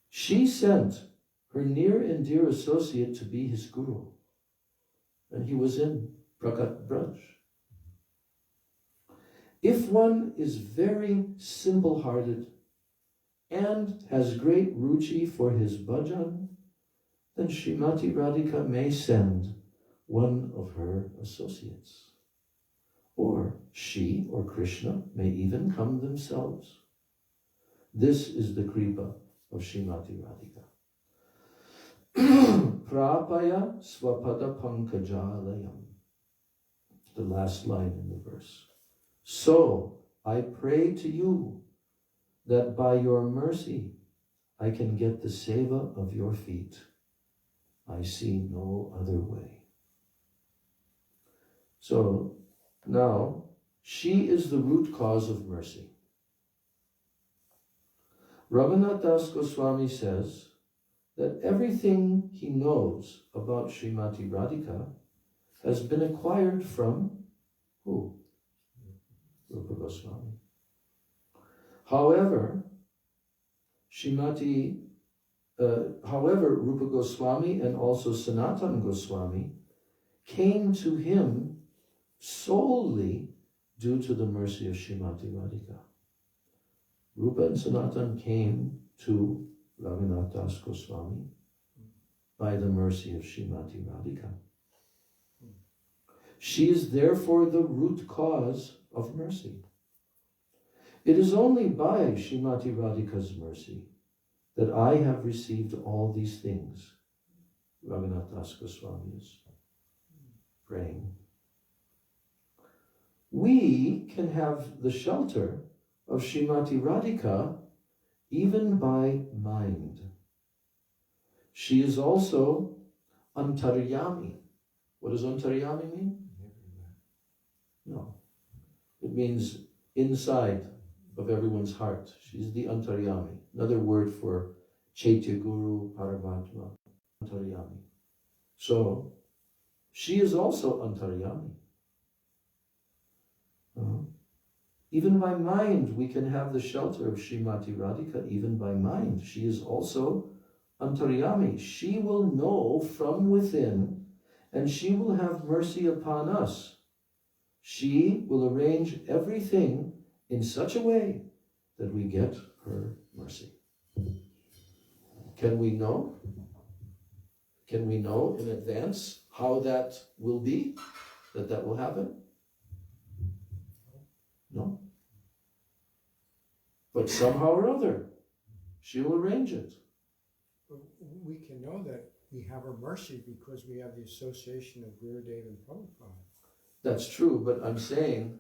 Speaker 2: She sent her near and dear associate to be his guru. And he was in Prakat Braj. If one is very simple-hearted and has great ruchi for his bhajan, then Srimati Radhika may send one of her associates. Or she or Krishna may even come themselves. This is the kripa of Srimati Radhika. Prapaya swapada pankajalayam. The last line in the verse. So I pray to you that by your mercy I can get the seva of your feet. I see no other way. So now, she is the root cause of mercy. Raghunath Das Goswami says that everything he knows about Srimati Radhika has been acquired from who? Rupa Goswami. However, Rupa Goswami and also Sanatana Goswami came to him solely due to the mercy of Srimati Radhika. Rupa and Sanatana came to Raghunath Das Goswami by the mercy of Srimati Radhika. She is therefore the root cause of mercy. It is only by Srimati Radhika's mercy that I have received all these things. Raghunath Das Goswami is praying. We can have the shelter of Srimati Radhika even by mind. She is also antaryami. What does antaryami mean? No. It means inside of everyone's heart. She's the antaryami. Another word for Chaitya Guru, Paramatma, antaryami. So, she is also antaryami. Even by mind, we can have the shelter of Srimati Radhika, even by mind. She is also antaryami. She will know from within, and she will have mercy upon us. She will arrange everything in such a way that we get her mercy. Can we know? Can we know in advance how that will be? That will happen? No. But somehow or other, she will arrange it.
Speaker 6: We can know that we have her mercy because we have the association of Gurudev and Prabhupada.
Speaker 2: That's true, but I'm saying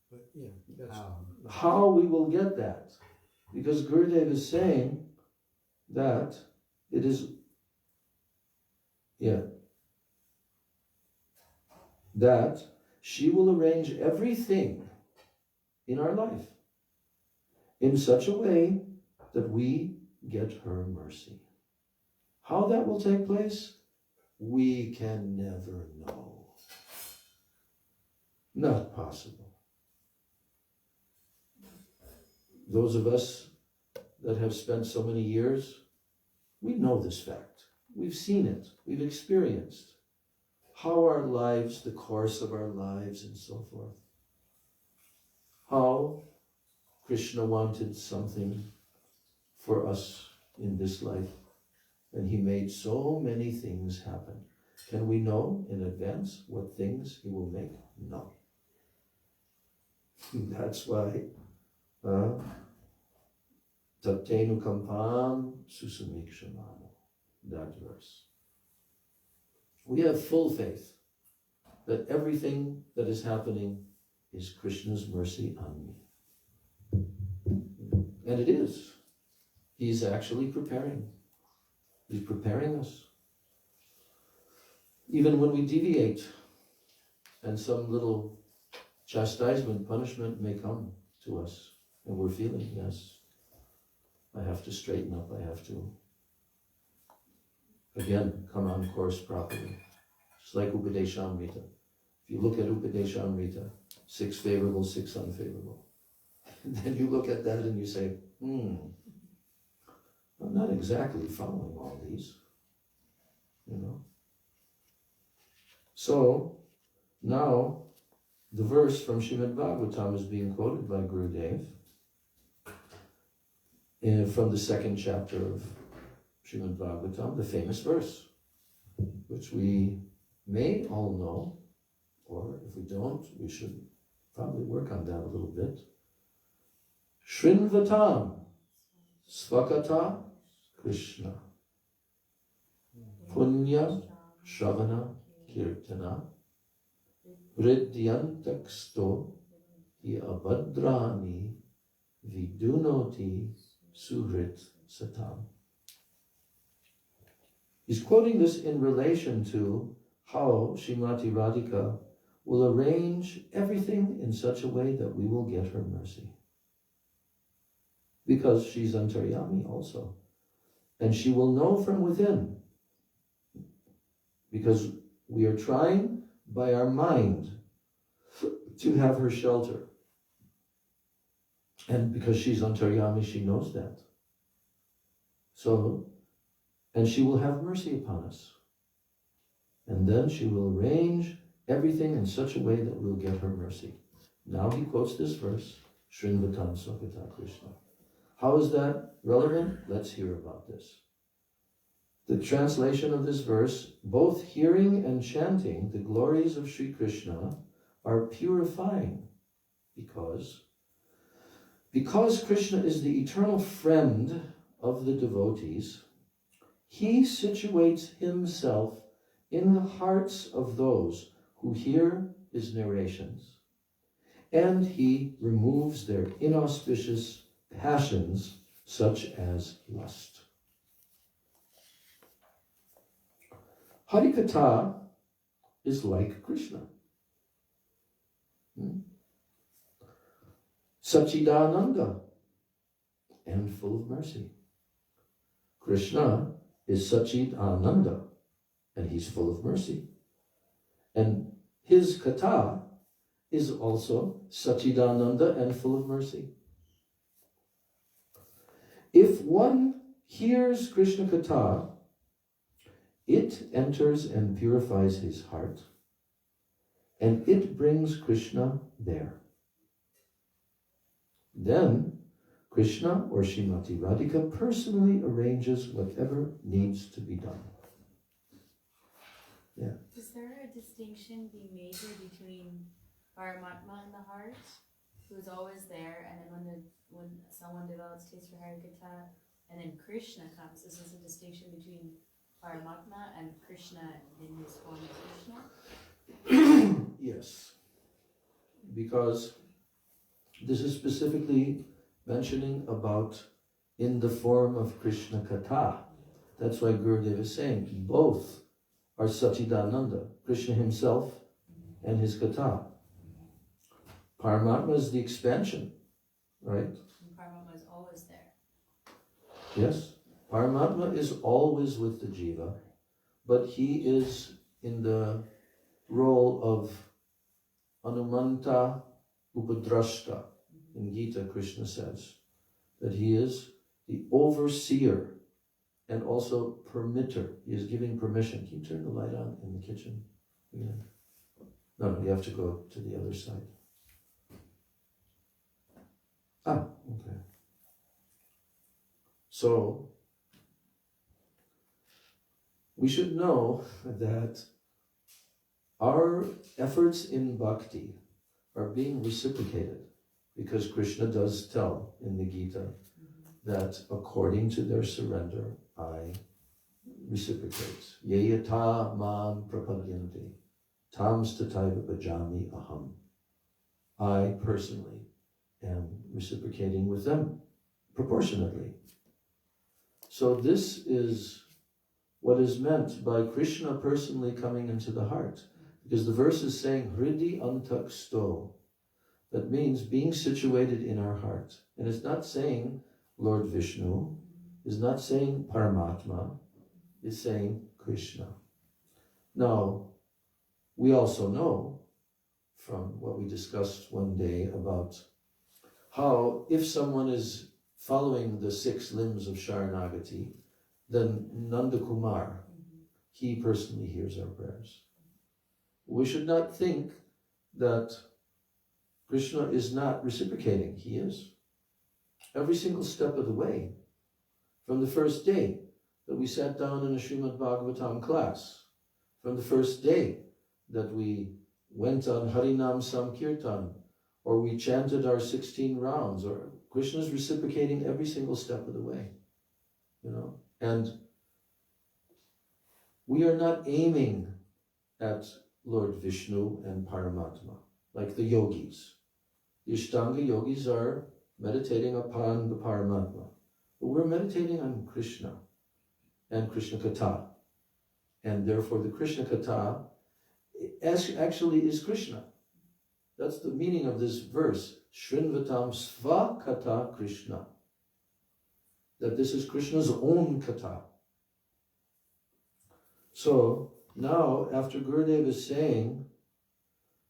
Speaker 6: But yeah, that's
Speaker 2: how we will get that. Because Gurudev is saying that it is, that she will arrange everything in our life in such a way that we get her mercy. How that will take place, we can never know. Not possible. Those of us that have spent so many years, we know this fact. We've seen it. We've experienced how our lives, the course of our lives and so forth. How Krishna wanted something for us in this life, and he made so many things happen. Can we know in advance what things he will make? No. That's why Tattenu kampam susamikshamano, that verse. We have full faith that everything that is happening is Krishna's mercy on me. And it is. He's actually preparing. He's preparing us. even when we deviate, and some little chastisement, punishment may come to us, and we're feeling, yes, I have to straighten up, I have to, again, come on course properly. It's like Upadeshamrita. If you look at Upadeshamrita, 6 favorable, 6 unfavorable. Then you look at that and you say, I'm not exactly following all these, you know. So, now, the verse from Srimad Bhagavatam is being quoted by Gurudev from the 2nd chapter of Srimad Bhagavatam, the famous verse, which we may all know, or if we don't, we should probably work on that a little bit. Shrinvatam Svakata Krishna Punya Shravana Kirtana Vridyantaksto Hi Abhadrani Vidunoti Suhrit Satam. He's quoting this in relation to how Srimati Radhika will arrange everything in such a way that we will get her mercy. Because she's Antaryami also. And she will know from within. Because we are trying by our mind to have her shelter. And because she's Antaryami, she knows that. So, and she will have mercy upon us. And then she will arrange everything in such a way that we'll get her mercy. Now he quotes this verse, Shrinvatam Svakata Krishna. How is that relevant? Let's hear about this. The translation of this verse, both hearing and chanting the glories of Sri Krishna are purifying because Krishna is the eternal friend of the devotees. He situates himself in the hearts of those who hear his narrations, and he removes their inauspicious passions such as lust. Harikatha is like Krishna. Sachidananda and full of mercy. Krishna is Sachidananda and he's full of mercy. And his Katha is also Sachidananda and full of mercy. If one hears Krishna Katha, it enters and purifies his heart, and it brings Krishna there. Then Krishna or Srimati Radhika personally arranges whatever needs to be done. Yeah.
Speaker 5: Is there a distinction being made here between Paramatma in the heart, who's always there, and then when someone develops taste for Harikatha, and then Krishna comes? Is this a distinction between Paramatma and Krishna in his form of Krishna?
Speaker 2: Yes. Because this is specifically mentioning about in the form of Krishna Katha. That's why Gurudev is saying both are Sachidananda, Krishna himself and his Katha. Paramatma is the expansion, right?
Speaker 5: And Paramatma is always there.
Speaker 2: Yes. Paramatma is always with the jiva, but he is in the role of Anumanta Upadrashta. In Gita, Krishna says that he is the overseer and also permitter. He is giving permission. Can you turn the light on in the kitchen again? No, you have to go to the other side. Ah, okay. So, we should know that our efforts in bhakti are being reciprocated because Krishna does tell in the Gita that according to their surrender, I reciprocate. Yeyata mam prapadyanti tam stataiva bhajami aham. I personally am reciprocating with them proportionately. So this is what is meant by Krishna personally coming into the heart. Because the verse is saying, Hridi antak sto. That means being situated in our heart. And it's not saying Lord Vishnu, it's not saying Paramatma, it's saying Krishna. Now, we also know from what we discussed one day about how if someone is following the 6 limbs of Sharanagati, then Nanda Kumar, he personally hears our prayers. We should not think that Krishna is not reciprocating. He is. Every single step of the way. From the first day that we sat down in a Srimad Bhagavatam class, from the first day that we went on Harinam Sankirtan, or we chanted our 16 rounds, or Krishna is reciprocating every single step of the way. You know? And we are not aiming at Lord Vishnu and Paramatma, like the yogis. The Ashtanga yogis are meditating upon the Paramatma. But we're meditating on Krishna and Krishna Katha. And therefore the Krishna Katha actually is Krishna. That's the meaning of this verse. Shrinvatam Sva Katha Krishna. That this is Krishna's own Katha. So now, after Gurudev is saying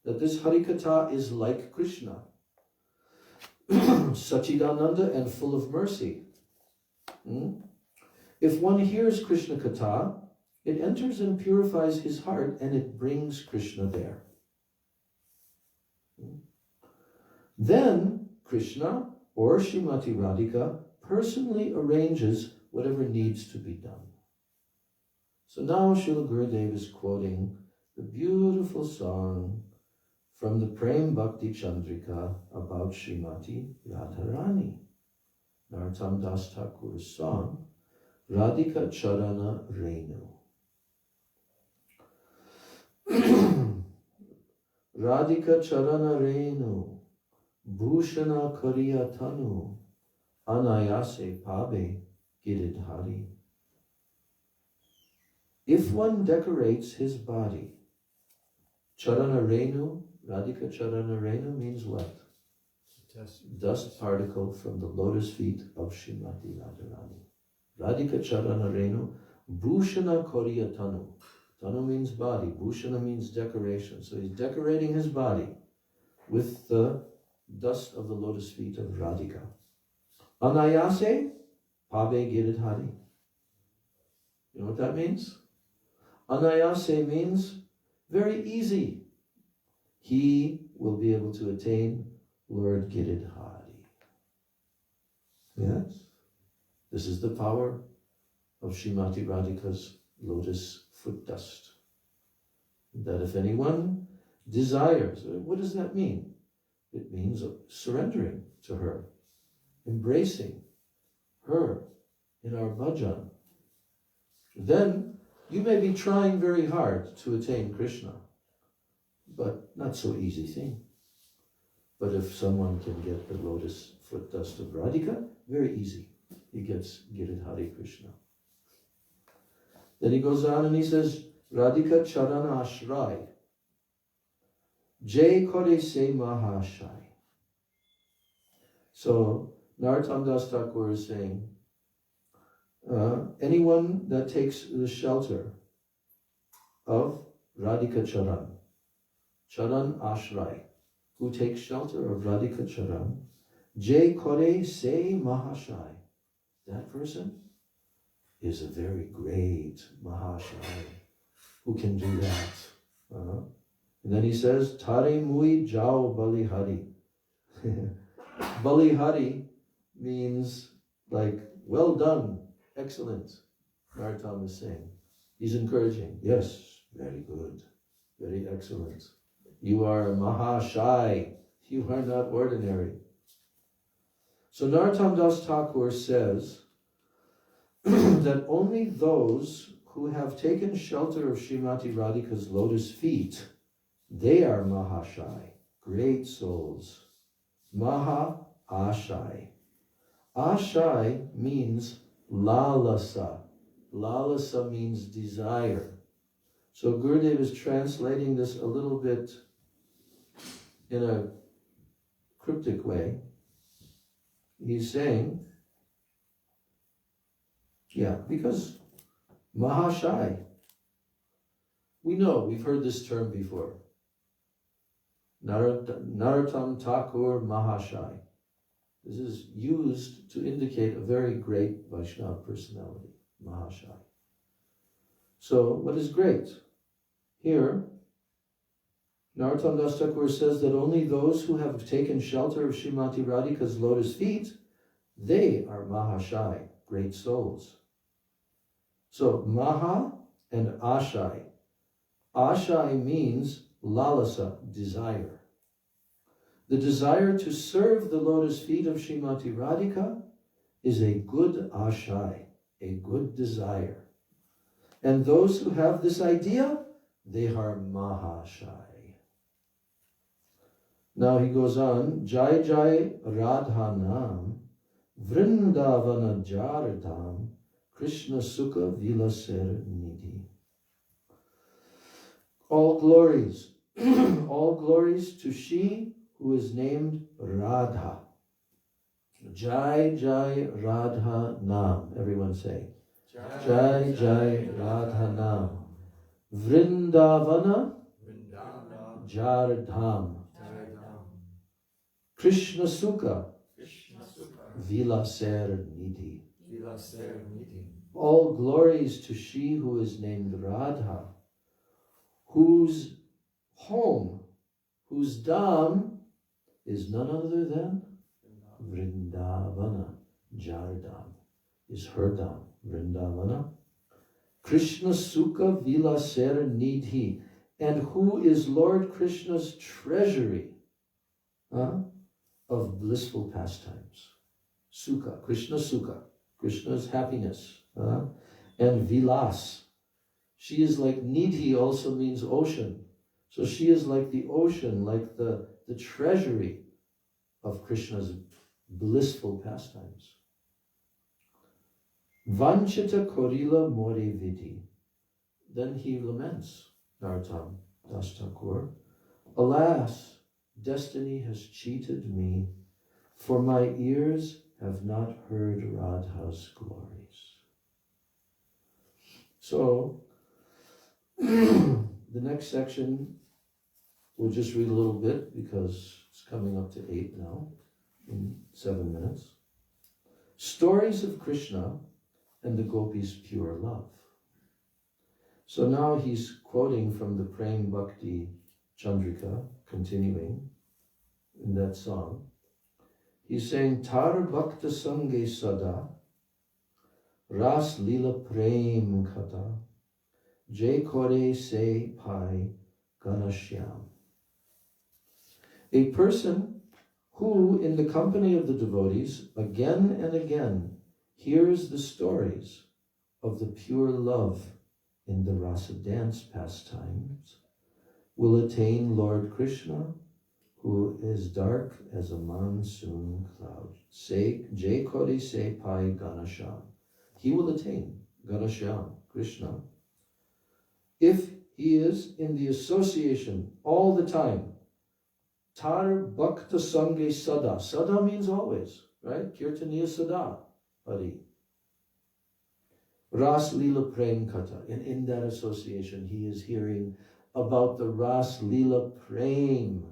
Speaker 2: that this Harikatha is like Krishna, Sachidananda and full of mercy. If one hears Krishna Katha, it enters and purifies his heart and it brings Krishna there. Then Krishna or Srimati Radhika personally arranges whatever needs to be done. So now Srila Gurudev is quoting the beautiful song from the Prem Bhakti Chandrika about Srimati Radharani. Narottam Das Thakur's song, Radhika Charana Renu. Radhika Charana Renu, Bhushana Kariya Tanu, Anayase Pabe Giridhari. If one decorates his body, Charana Renu, Radhika Charana Renu means what? Dust particle from the lotus feet of Srimati Radharani. Radhika Charana Renu, Bhushana Koriya Tanu. Tanu means body, Bhushana means decoration. So he's decorating his body with the dust of the lotus feet of Radhika. Anayase Pabe Giridhari. You know what that means? Anayase means very easy. He will be able to attain Lord Giridhari. Yes? This is the power of Srimati Radhika's lotus foot dust. That if anyone desires, what does that mean? It means surrendering to her, embracing her in our bhajan. Then you may be trying very hard to attain Krishna, but not so easy thing. But if someone can get the lotus foot dust of Radhika, very easy. He gets Giridhari Krishna. Then he goes on and he says, Radhika Charana Ashray, Jai Kore Se Mahashai. So Narottam Das Thakur is saying, anyone that takes the shelter of Radhika Charan, Charan Ashray, who takes shelter of Radhika Charan, Jai Kore Se Mahashai. That person is a very great Mahashai who can do that. And then he says, Tare Mui Jao Balihari. Balihari means like, well done, excellent. Narottam is saying. He's encouraging. Yes, very good, very excellent. You are Mahashai. You are not ordinary. So Narottam Das Thakur says that only those who have taken shelter of Srimati Radhika's lotus feet, they are Mahashai, great souls. Maha Ashai. Ashai means lalasa, Lalasa means desire. So Gurudev is translating this a little bit in a cryptic way. He's saying, because Mahashai, we know, we've heard this term before. Narottam Thakur Mahashai. This is used to indicate a very great Vaishnava personality, Mahashai. So, what is great? Here, Narottam Das Thakur says that only those who have taken shelter of Srimati Radhika's lotus feet, they are Mahashai, great souls. So, Maha and Ashai. Ashai means lalasa, desire. The desire to serve the lotus feet of Srimati Radhika is a good ashai, a good desire. And those who have this idea, they are Mahashai. Now he goes on, Jai Jai Radhanam, Vrindavana Jardam, Krishna Sukha Vilaser Nidhi. All glories to she who is named Radha. Jai Jai Radha Nam. Everyone say. Jai Jai Radha Nam. Vrindavana Jardham. Krishna Sukha Vilaser Nidhi. All glories to she who is named Radha, whose home, whose dham is none other than Vrindavana. Jardham is her dham, Vrindavana. Krishna Sukha Vilaser Nidhi, and who is Lord Krishna's treasury of blissful pastimes. Sukha, Krishna's happiness. And Vilas, she is like Nidhi, also means ocean. So she is like the ocean, like the treasury of Krishna's blissful pastimes. Vanchita Korila More Vidi. Then he laments, Narottam Das Thakur, alas, destiny has cheated me, for my ears have not heard Radha's glories. So, the next section, we'll just read a little bit because it's coming up to 8 now, in 7 minutes. Stories of Krishna and the gopis' pure love. So now he's quoting from the Prem Bhakti Chandrika, continuing in that song. He's saying, Tar Bhakta Sange Sada, Ras Lila Prem Katha, Jai Kore Se Pai Ganashyam. A person who, in the company of the devotees, again and again hears the stories of the pure love in the rasa dance pastimes, will attain Lord Krishna, who is dark as a monsoon cloud. Say, Jai Kore Se Pai Ganashyam. He will attain Ganashyam, Krishna, if he is in the association all the time. Tar Bhakta Sange Sada. Sada means always, right? Kirtaniya Sada, Hari. Ras Lila Prem Katha. And in that association, he is hearing about the Ras Lila Prem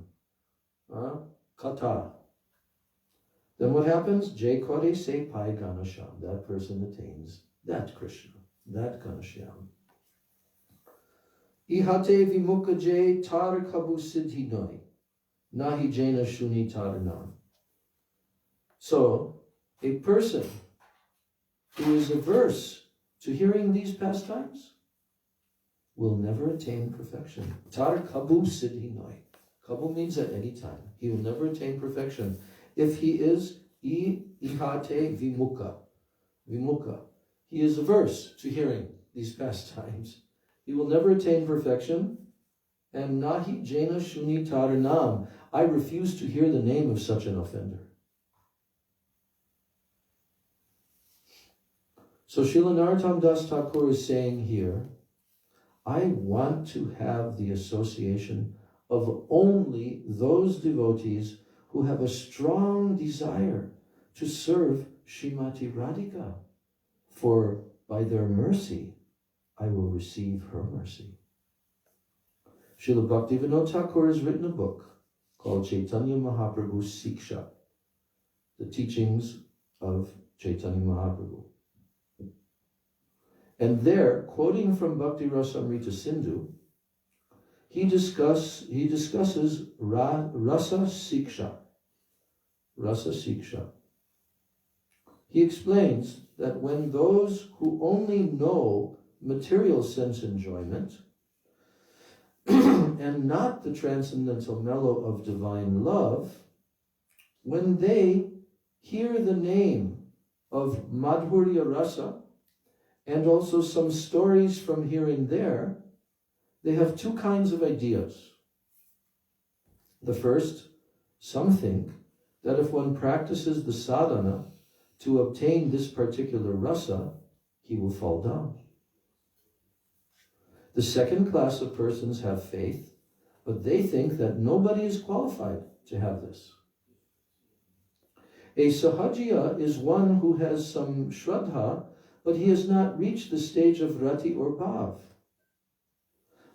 Speaker 2: Katha. Then what happens? Jai Kore Se Pai Ganashyam. That person attains that Krishna, that Ganashyam. Ihate vimukha jay tar kabu siddhi noi. Nahi jena shuni taranam. So, a person who is averse to hearing these pastimes will never attain perfection. Tar kabu siddhi noi. Kabu means at any time. He will never attain perfection if he is ihate vimukha. Vimukha. He is averse to hearing these pastimes. He will never attain perfection. And nahi jena shuni taranam. I refuse to hear the name of such an offender. So Srila Narottam Das Thakur is saying here, I want to have the association of only those devotees who have a strong desire to serve Srimati Radhika, for by their mercy, I will receive her mercy. Srila Bhaktivinoda Thakur has written a book called Chaitanya Mahaprabhu's Siksha, the teachings of Chaitanya Mahaprabhu. And there, quoting from Bhakti Rasamrita Sindhu, he discusses Rasa Siksha. Rasa Siksha. He explains that when those who only know material sense enjoyment and not the transcendental mellow of divine love, when they hear the name of Madhurya Rasa and also some stories from here and there, they have two kinds of ideas. The first, some think that if one practices the sadhana to obtain this particular rasa, he will fall down. The second class of persons have faith, but they think that nobody is qualified to have this. A sahajiya is one who has some shraddha, but he has not reached the stage of rati or bhav.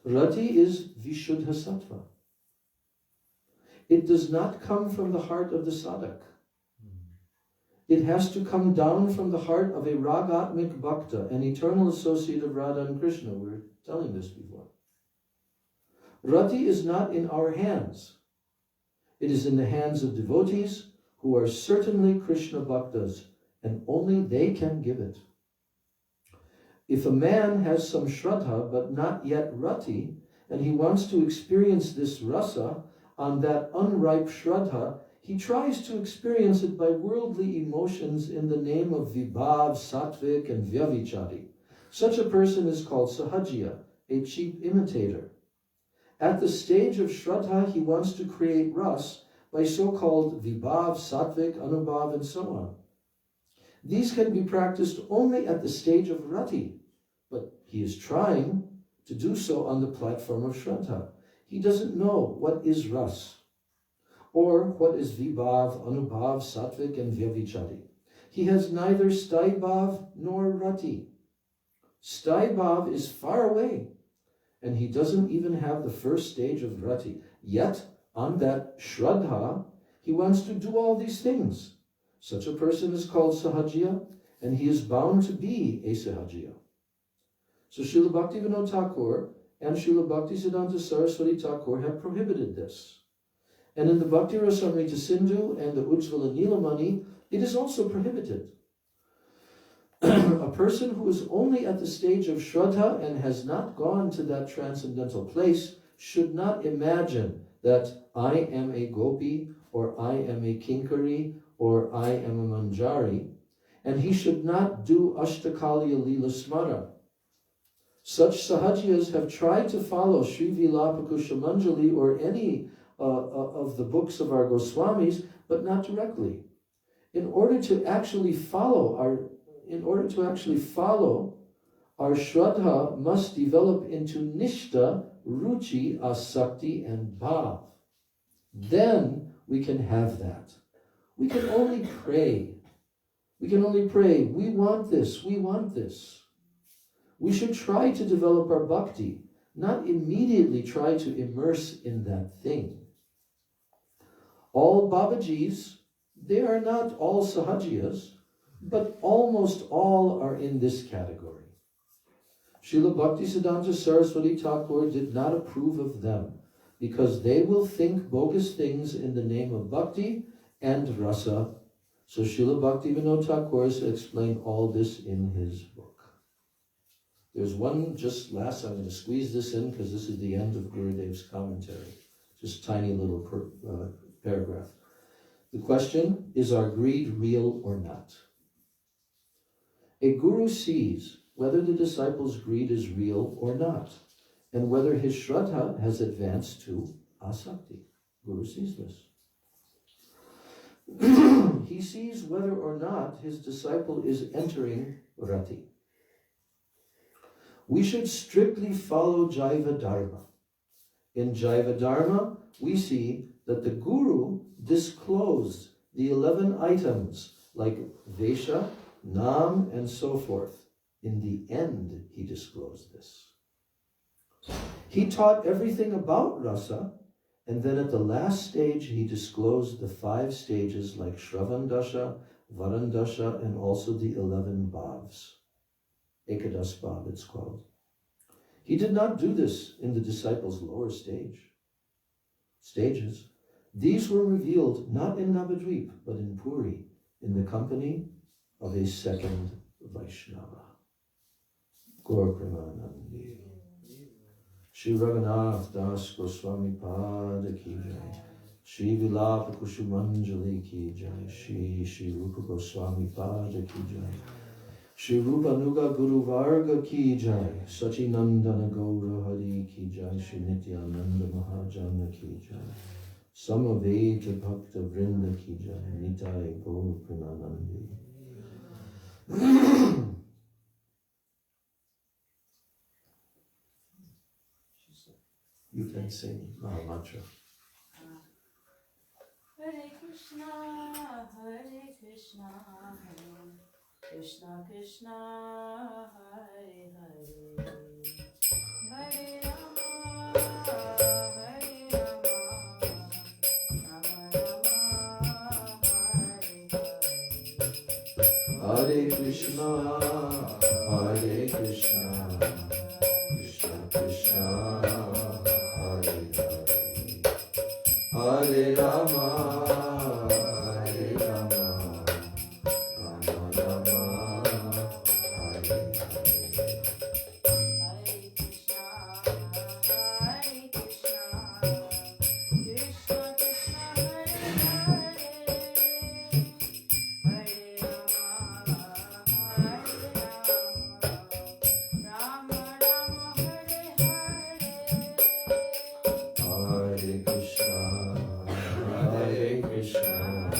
Speaker 2: Rati is vishuddha sattva. It does not come from the heart of the sadhak. It has to come down from the heart of a ragatmik bhakta, an eternal associate of Radha and Krishna. We were telling this before. Rati is not in our hands. It is in the hands of devotees who are certainly Krishna bhaktas, and only they can give it. If a man has some shraddha but not yet rati, and he wants to experience this rasa on that unripe shraddha, he tries to experience it by worldly emotions in the name of vibhav, sattvic, and vyavichari. Such a person is called sahajiya, a cheap imitator. At the stage of shraddha, he wants to create ras by so-called vibhav, sattvic, anubhav, and so on. These can be practiced only at the stage of rati, but he is trying to do so on the platform of shraddha. He doesn't know what is ras, or what is vibhav, anubhav, sattvic, and vyavichari. He has neither staibhav nor rati. Staibhav is far away, and he doesn't even have the first stage of rati. Yet, on that shraddha, he wants to do all these things. Such a person is called sahajiya, and he is bound to be a sahajiya. So Srila Bhaktivinoda Thakur and Srila Bhaktisiddhanta Saraswati Thakur have prohibited this. And in the Bhakti Rasamrita Sindhu and the Ujjvala Nilamani, it is also prohibited. A person who is only at the stage of shraddha and has not gone to that transcendental place should not imagine that I am a gopi, or I am a kinkari, or I am a manjari, and he should not do ashtakaliya lila smara. Such sahajiyas have tried to follow Sri Vilapa-kusumanjali or any of the books of our Goswamis, but not directly. In order to actually follow our shraddha must develop into nishta, ruchi, asakti, and bhav. Then we can have that. We can only pray. We can only pray, we want this, we want this. We should try to develop our bhakti, not immediately try to immerse in that thing. All Babajis, they are not all sahajiyas, but almost all are in this category. Srila Bhaktisiddhanta Saraswati Thakur did not approve of them, because they will think bogus things in the name of bhakti and rasa. So Srila Bhaktivinoda Thakur has explained all this in his book. There's one just last, I'm going to squeeze this in because this is the end of Gurudev's commentary. Just tiny little paragraph. The question, is our greed real or not? A guru sees whether the disciple's greed is real or not, and whether his shraddha has advanced to asakti. Guru sees this. He sees whether or not his disciple is entering rati. we should strictly follow Jaiva Dharma. In Jaiva Dharma, we see that the Guru disclosed the 11 items like Vesha, Nam, and so forth. In the end, he disclosed this. He taught everything about rasa, and then at the last stage, he disclosed the 5 stages like Shravandasha, Varandasha, and also the 11 bhavs. Ekadas bhav, it's called. He did not do this in the disciples' lower stages. These were revealed not in Navadvip, but in Puri, in the company of a second Vaishnava. Gaur Premanandi. Shri Raghunath Das Goswami Pada Ki Jai. Shri Vilapa-kusumanjali Ki Jai. Shri Rupa Goswami Pada Ki Jai. Shri Rupanuga Guru Varga Ki Jai. Sachinandana Gaura Hari Ki Jai. Shri Nityananda Mahajana Ki Jai. Samaveta Bhakta Vrinda Ki Jai. Nitai Gaur Premanandi. You can sing Maha Mantra.
Speaker 5: Hare Krishna, Hare Krishna, Krishna Krishna, Hare Hare, Hare Rama, Hare Rama, Rama Rama, Hare
Speaker 2: Hare
Speaker 5: Hare.
Speaker 2: Krishna, Hare Krishna, Krishna Krishna, Hare Hare, Hare Rama, Hare Rama, Rama Rama, Hare Hare.
Speaker 5: Hare Krishna, Hare Krishna,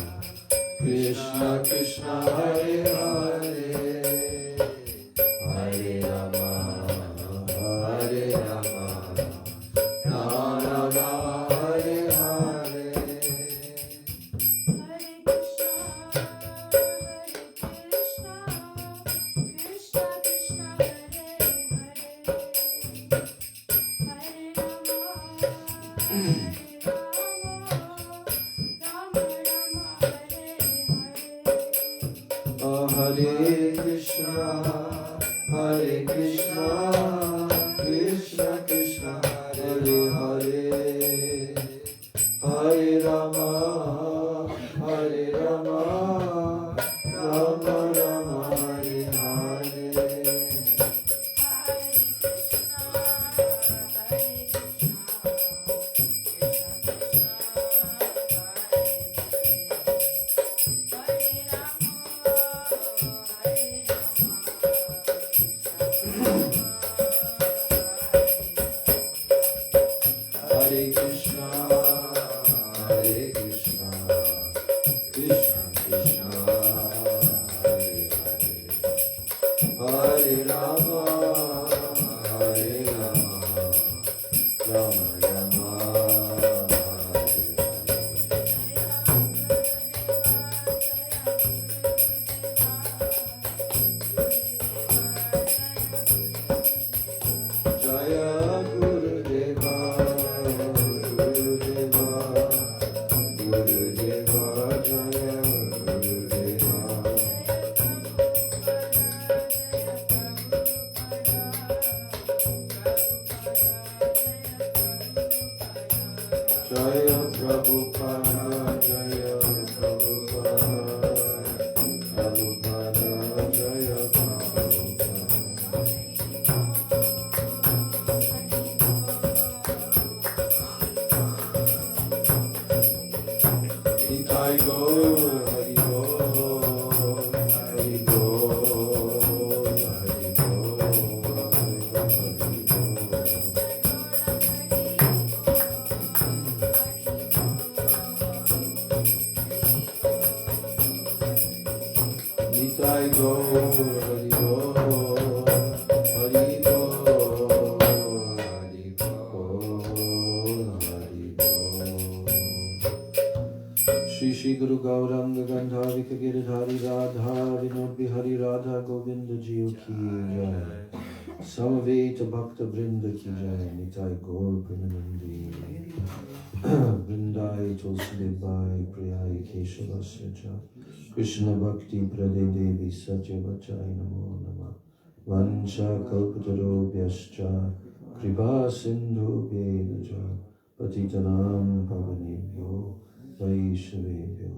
Speaker 5: Krishna Krishna, Hare Hare, Hare Rama, Hare Rama, Rama Rama, Hare Hare.
Speaker 2: Hare Krishna, Krishna Krishna, Hare Hare, Hare Rama, Hare Rama, Rama Rama, Hare Hare.
Speaker 5: Hare Krishna, Krishna Krishna, Hare Hare, Hare Rama, Hare
Speaker 2: Hare Krishna, Hare Krishna, Krishna Krishna, Hare Hare, Hare Rama, Hare Rama, Rama Rama, Hare Hare. Hare Krishna, Hare Krishna, Krishna Krishna, Hare Hare, Hare Rama, Hare Rama, Rama Rama, Hare Hare. Jaya Gurudeva, Gurudeva, Gurudeva, Jaya Gurudeva. Jaya Prabhupada, Jaya Prabhupada, Prabhupada, Jaya Prabhupada. Nitai Gaur, Hari Gaur, Hari Gaur, Hari Gaur, Hari Gaur. Nitai Gaur, Hari Gaur, Hari Gaur, Shri Shri Guru Gauranga Gandharika Giridhari Radha Vinod Bihari Radha Govinda Jiyo Ki Jai Samaveta Bhakta Vrinda Ki Jai Nitai Gaur Premanandi Vrindai Tulsi Debai Priyai Keshavasya Cha Krishna Bhakti Prade Devi Satya Vachai Namo Nama Vancha Kalpataro Vyascha Kripa Sindhu Veda Patitanam Pavanebhyo Vaishnavebhyo